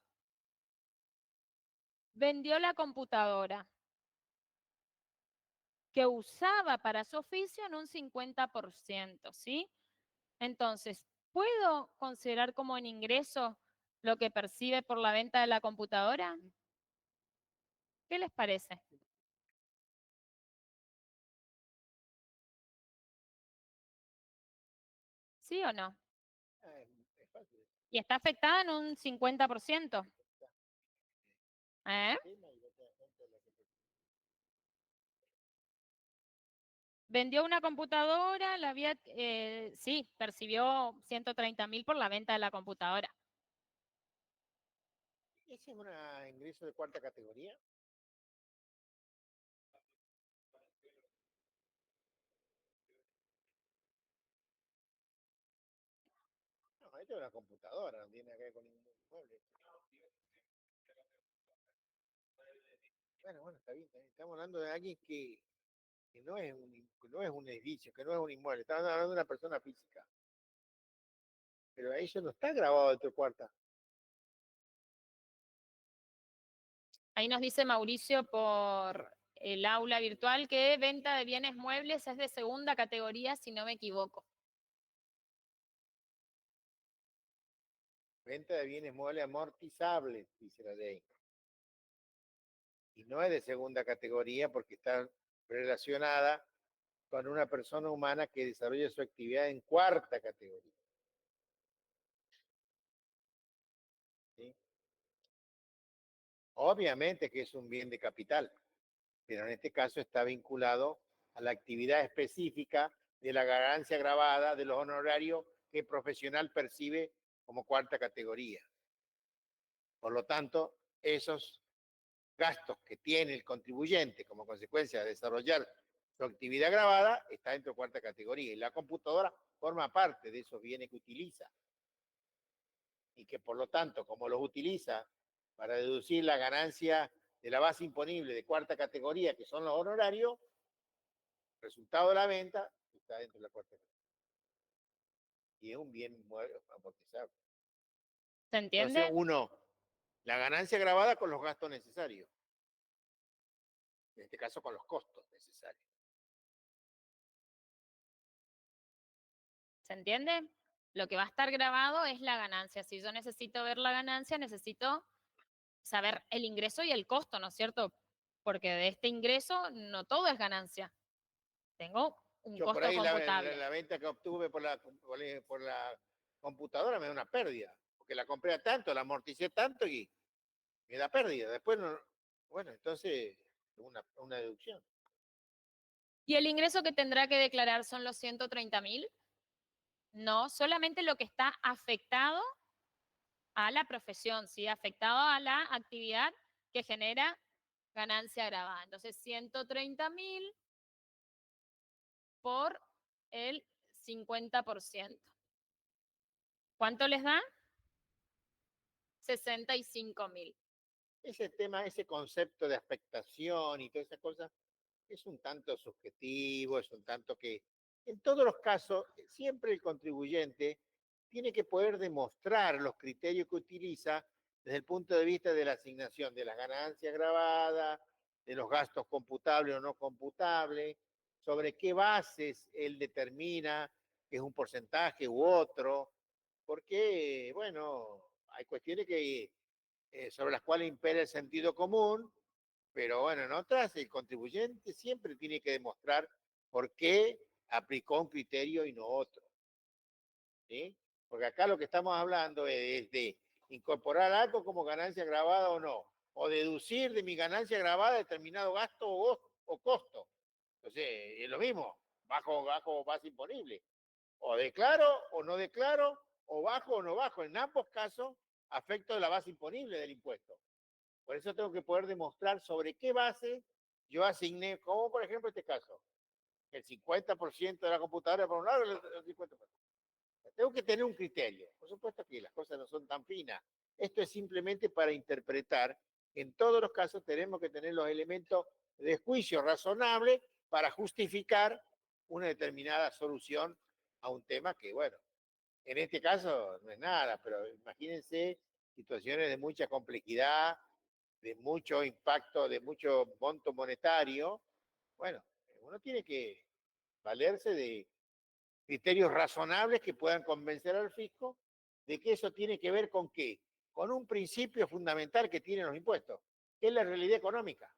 Vendió la computadora que usaba para su oficio en un 50%, ¿sí? Entonces, ¿puedo considerar como un ingreso lo que percibe por la venta de la computadora? ¿Qué les parece? ¿Sí o no? Es fácil. Y está afectada en un 50%. ¿Eh? Vendió una computadora, la había, sí, percibió 130.000 por la venta de la computadora. ¿Ese es un ingreso de cuarta categoría? No, esto es una computadora, no tiene que ver con ningún inmueble. Bueno, está bien, está bien. Estamos hablando de alguien que no es un edificio, que no es un inmueble. Estamos hablando de una persona física. Pero ahí eso no está grabado dentro de cuarta. Ahí nos dice Mauricio por el aula virtual que venta de bienes muebles es de segunda categoría, si no me equivoco. Venta de bienes muebles amortizables, dice la ley. Y no es de segunda categoría porque está relacionada con una persona humana que desarrolla su actividad en cuarta categoría. Obviamente que es un bien de capital, pero en este caso está vinculado a la actividad específica de la ganancia grabada de los honorarios que el profesional percibe como cuarta categoría. Por lo tanto, esos gastos que tiene el contribuyente como consecuencia de desarrollar su actividad grabada está dentro de cuarta categoría y la computadora forma parte de esos bienes que utiliza y que por lo tanto, como los utiliza para deducir la ganancia de la base imponible de cuarta categoría, que son los honorarios, resultado de la venta está dentro de la cuarta categoría y es un bien amortizable. ¿Se Entonces, entiende? uno, la ganancia grabada con los gastos necesarios, en este caso con los costos necesarios. ¿Se entiende? Lo que va a estar grabado es la ganancia. Si yo necesito ver la ganancia, necesito saber el ingreso y el costo, ¿no es cierto? Porque de este ingreso no todo es ganancia. Tengo un Yo por costo ahí computable. la venta que obtuve por la computadora me da una pérdida, porque la compré a tanto, la amorticé tanto y me da pérdida. Después, no, bueno, entonces una deducción. ¿Y el ingreso que tendrá que declarar son los 130.000? No, solamente lo que está afectado a la profesión, ¿sí? Afectado a la actividad que genera ganancia grabada. Entonces, 130.000 por el 50%. ¿Cuánto les da? 65.000. Ese tema, ese concepto de afectación y todas esas cosas es un tanto subjetivo, es un tanto que en todos los casos siempre el contribuyente tiene que poder demostrar los criterios que utiliza desde el punto de vista de la asignación de las ganancias grabadas, de los gastos computables o no computables, sobre qué bases él determina que es un porcentaje u otro, porque, bueno, hay cuestiones que, sobre las cuales impera el sentido común, pero bueno, en otras el contribuyente siempre tiene que demostrar por qué aplicó un criterio y no otro. ¿Sí? Porque acá lo que estamos hablando es de incorporar algo como ganancia grabada o no, o deducir de mi ganancia grabada determinado gasto o costo. Entonces, es lo mismo, bajo base imponible. O declaro o no declaro, o bajo o no bajo. En ambos casos, afecto de la base imponible del impuesto. Por eso tengo que poder demostrar sobre qué base yo asigné, como por ejemplo este caso, el 50% de la computadora por un lado y el 50%. Tengo que tener un criterio. Por supuesto que las cosas no son tan finas. Esto es simplemente para interpretar. En todos los casos tenemos que tener los elementos de juicio razonable para justificar una determinada solución a un tema que, bueno, en este caso no es nada, pero imagínense situaciones de mucha complejidad, de mucho impacto, de mucho monto monetario. Bueno, uno tiene que valerse de criterios razonables que puedan convencer al fisco de que eso tiene que ver con qué, con un principio fundamental que tienen los impuestos, que es la realidad económica.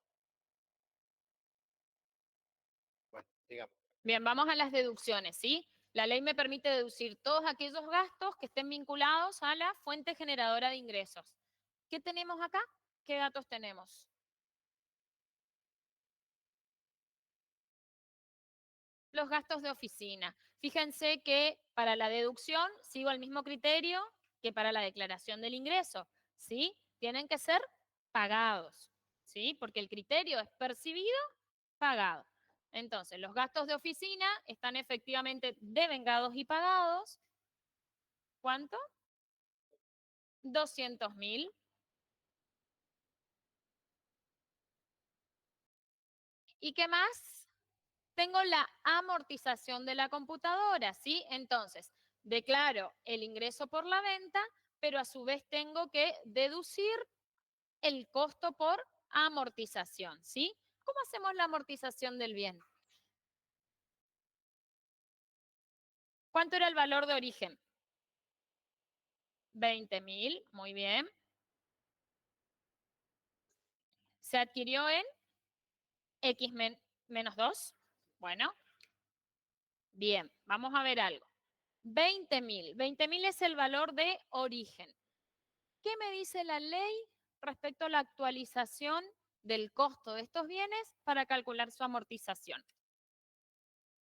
Bueno, digamos. Bien, vamos a las deducciones, ¿sí? La ley me permite deducir todos aquellos gastos que estén vinculados a la fuente generadora de ingresos. ¿Qué tenemos acá? ¿Qué datos tenemos? Los gastos de oficina. Fíjense que para la deducción sigo el mismo criterio que para la declaración del ingreso, ¿sí? Tienen que ser pagados, ¿sí? Porque el criterio es percibido, pagado. Entonces, los gastos de oficina están efectivamente devengados y pagados. ¿Cuánto? 200.000. ¿Y qué más? Tengo la amortización de la computadora, ¿sí? Entonces, declaro el ingreso por la venta, pero a su vez tengo que deducir el costo por amortización, ¿sí? ¿Cómo hacemos la amortización del bien? ¿Cuánto era el valor de origen? 20.000, muy bien. Se adquirió en X menos 2. Bueno, bien, vamos a ver algo. 20.000. 20.000 es el valor de origen. ¿Qué me dice la ley respecto a la actualización del costo de estos bienes para calcular su amortización.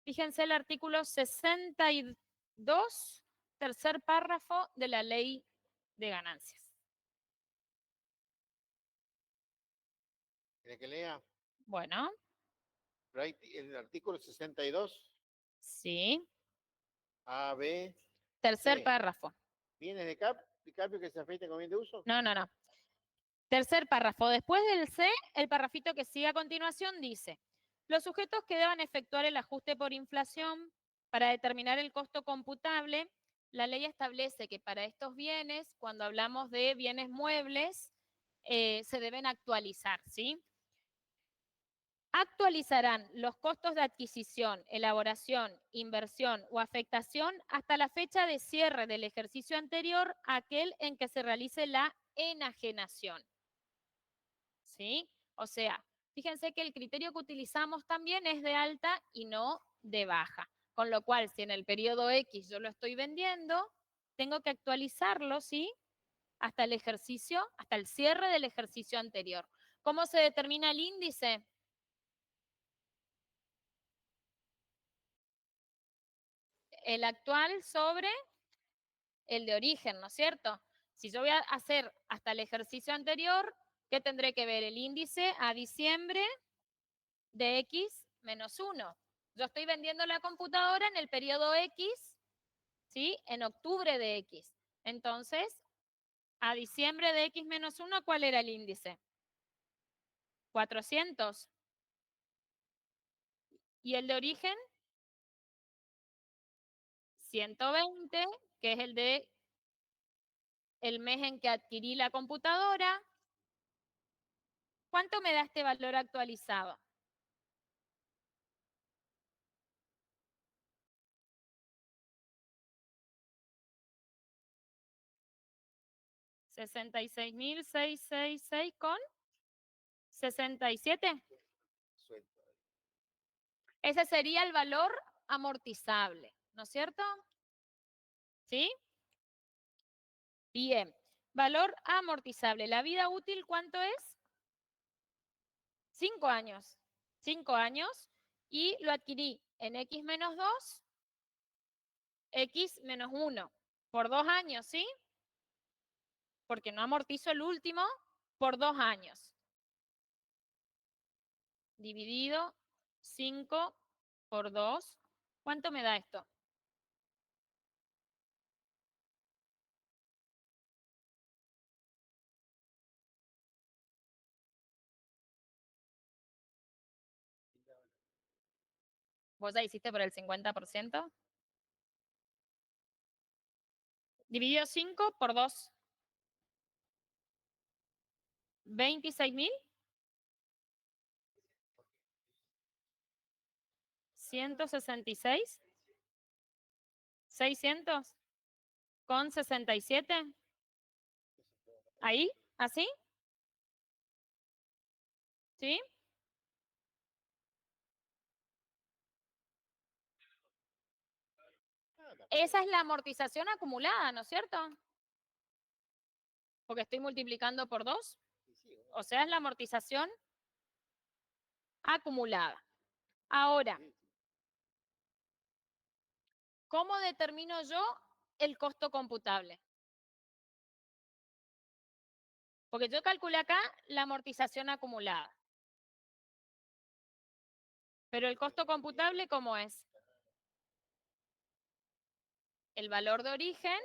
Fíjense el artículo 62, tercer párrafo de la Ley de Ganancias. ¿Quiere que lea? Bueno, Pero hay el artículo 62, sí. A, B, Tercer C. párrafo. ¿Bienes de cambio que se afecten con bien de uso? No, no, no. Tercer párrafo. Después del C, el parrafito que sigue a continuación dice: los sujetos que deban efectuar el ajuste por inflación para determinar el costo computable, la ley establece que para estos bienes, cuando hablamos de bienes muebles, se deben actualizar, ¿sí? Actualizarán los costos de adquisición, elaboración, inversión o afectación hasta la fecha de cierre del ejercicio anterior a aquel en que se realice la enajenación. ¿Sí? O sea, fíjense que el criterio que utilizamos también es de alta y no de baja. Con lo cual, si en el periodo X yo lo estoy vendiendo, tengo que actualizarlo, ¿sí? Hasta el ejercicio, hasta el cierre del ejercicio anterior. ¿Cómo se determina el índice? El actual sobre el de origen, ¿no es cierto? Si yo voy a hacer hasta el ejercicio anterior, ¿qué tendré que ver? El índice a diciembre de X menos 1. Yo estoy vendiendo la computadora en el periodo X, ¿sí? En octubre de X. Entonces, a diciembre de X menos 1, ¿cuál era el índice? 400. ¿Y el de origen? 120, que es el de el mes en que adquirí la computadora. ¿Cuánto me da este valor actualizado? $66.666 con 67. Suelto. Ese sería el valor amortizable, ¿no es cierto? ¿Sí? Bien. Valor amortizable. ¿La vida útil cuánto es? 5 años. 5 años. Y lo adquirí en X menos 2, X menos 1. Por 2 años, ¿sí? Porque no amortizo el último por 2 años. Dividido 5 por 2. ¿Cuánto me da esto? ¿Vos ya hiciste por el 50%? Dividido 5 por 2. 26.000. 166. 600 con 67. Ahí, así. ¿Sí? Esa es la amortización acumulada, ¿no es cierto? Porque estoy multiplicando por 2. O sea, es la amortización acumulada. Ahora, ¿cómo determino yo el costo computable? Porque yo calculé acá la amortización acumulada. Pero el costo computable, ¿cómo es? El valor de origen.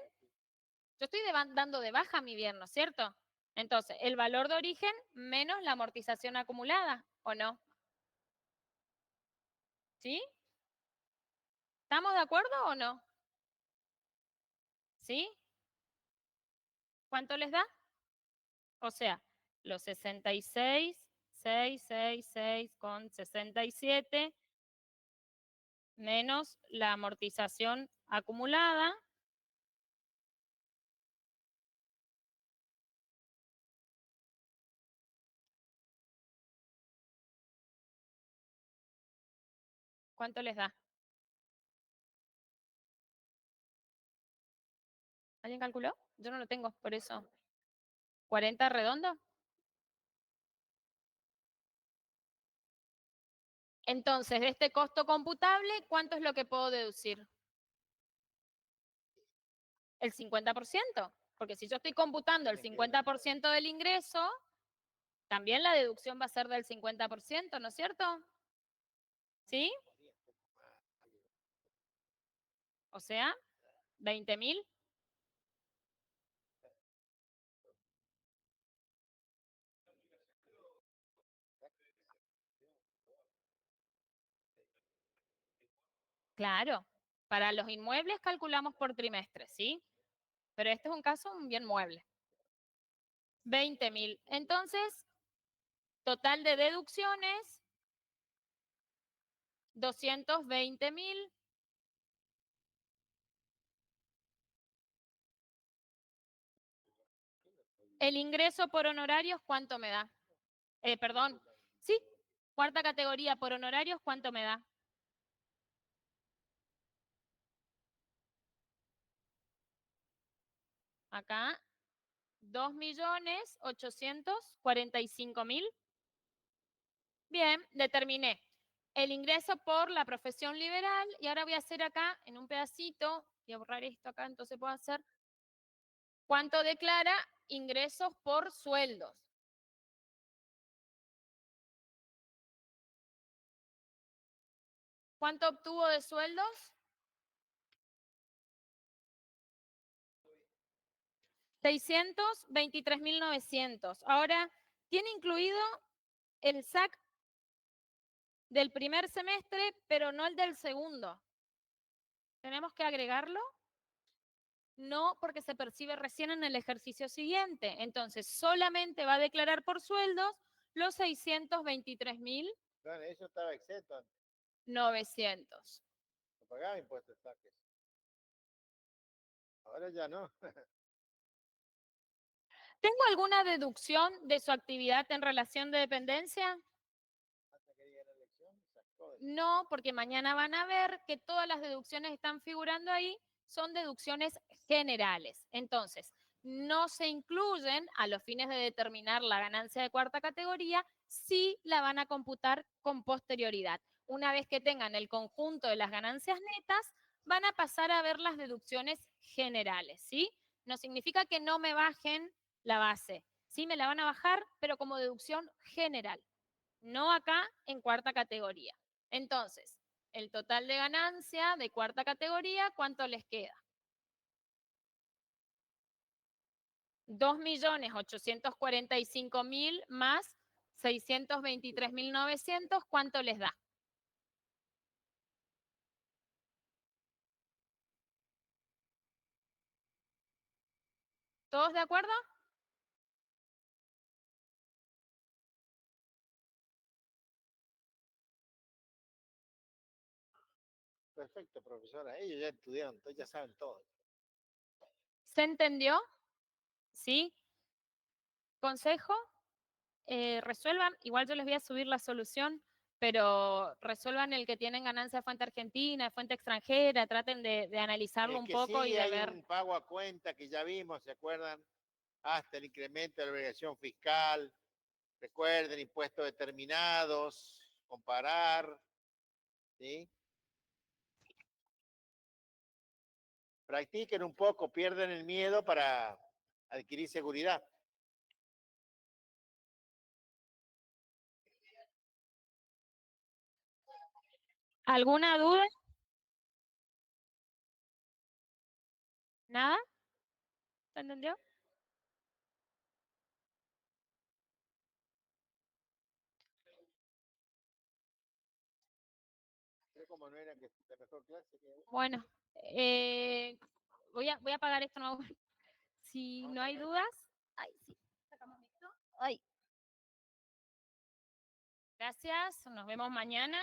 Yo estoy dando de baja mi bien, ¿no es cierto? Entonces, el valor de origen menos la amortización acumulada, ¿o no? ¿Sí? ¿Estamos de acuerdo o no? ¿Sí? ¿Cuánto les da? O sea, los 66.666 con 67 menos la amortización acumulada. ¿Cuánto les da? ¿Alguien calculó? Yo no lo tengo, por eso. ¿40 redondo? Entonces, de este costo computable, ¿cuánto es lo que puedo deducir? El 50%. Porque si yo estoy computando el 50% del ingreso, también la deducción va a ser del 50%, ¿no es cierto? ¿Sí? O sea, 20.000. Claro, para los inmuebles calculamos por trimestre, ¿sí? Pero este es un caso, un bien mueble. 20.000. Entonces, total de deducciones, 220.000. El ingreso por honorarios, ¿cuánto me da? Perdón, sí, cuarta categoría por honorarios, ¿cuánto me da? Acá, 2.845.000. Bien, determiné el ingreso por la profesión liberal y ahora voy a hacer acá en un pedacito, voy a borrar esto acá, entonces puedo hacer cuánto declara ingresos por sueldos. ¿Cuánto obtuvo de sueldos? 623.900. Ahora, tiene incluido el SAC del primer semestre, pero no el del segundo. ¿Tenemos que agregarlo? No, porque se percibe recién en el ejercicio siguiente. Entonces, solamente va a declarar por sueldos los 623.900. Bueno, eso estaba exento antes. No pagaba impuestos de saques. Ahora ya no. ¿Tengo alguna deducción de su actividad en relación de dependencia? Hasta que llegue la elección, sacó de- No, porque mañana van a ver que todas las deducciones que están figurando ahí son deducciones generales. Entonces, no se incluyen a los fines de determinar la ganancia de cuarta categoría, sí la van a computar con posterioridad. Una vez que tengan el conjunto de las ganancias netas, van a pasar a ver las deducciones generales, ¿sí? No significa que no me bajen la base, sí me la van a bajar, pero como deducción general, no acá en cuarta categoría. Entonces, el total de ganancia de cuarta categoría, ¿cuánto les queda? 2.845.000 más 623.900, ¿cuánto les da? ¿Todos de acuerdo? Perfecto, profesora. Ellos ya estudiaron, entonces ya saben todo. ¿Se entendió? ¿Sí? Consejo, resuelvan, igual yo les voy a subir la solución, pero resuelvan el que tienen ganancia de fuente argentina, de fuente extranjera, traten de analizarlo Es un que poco y sí de hay ver. un pago a cuenta que ya vimos, ¿se acuerdan? Hasta el incremento de la obligación fiscal. Recuerden, impuestos determinados, comparar, ¿sí? Practiquen un poco, pierden el miedo para adquirir seguridad. ¿Alguna duda? ¿Nada? ¿Se entendió? Pero como no era que la mejor clase que... Bueno, voy a apagar esto nuevo. Si no hay dudas. Ay, sí. Sacamos esto. Ay. Gracias. Nos vemos mañana.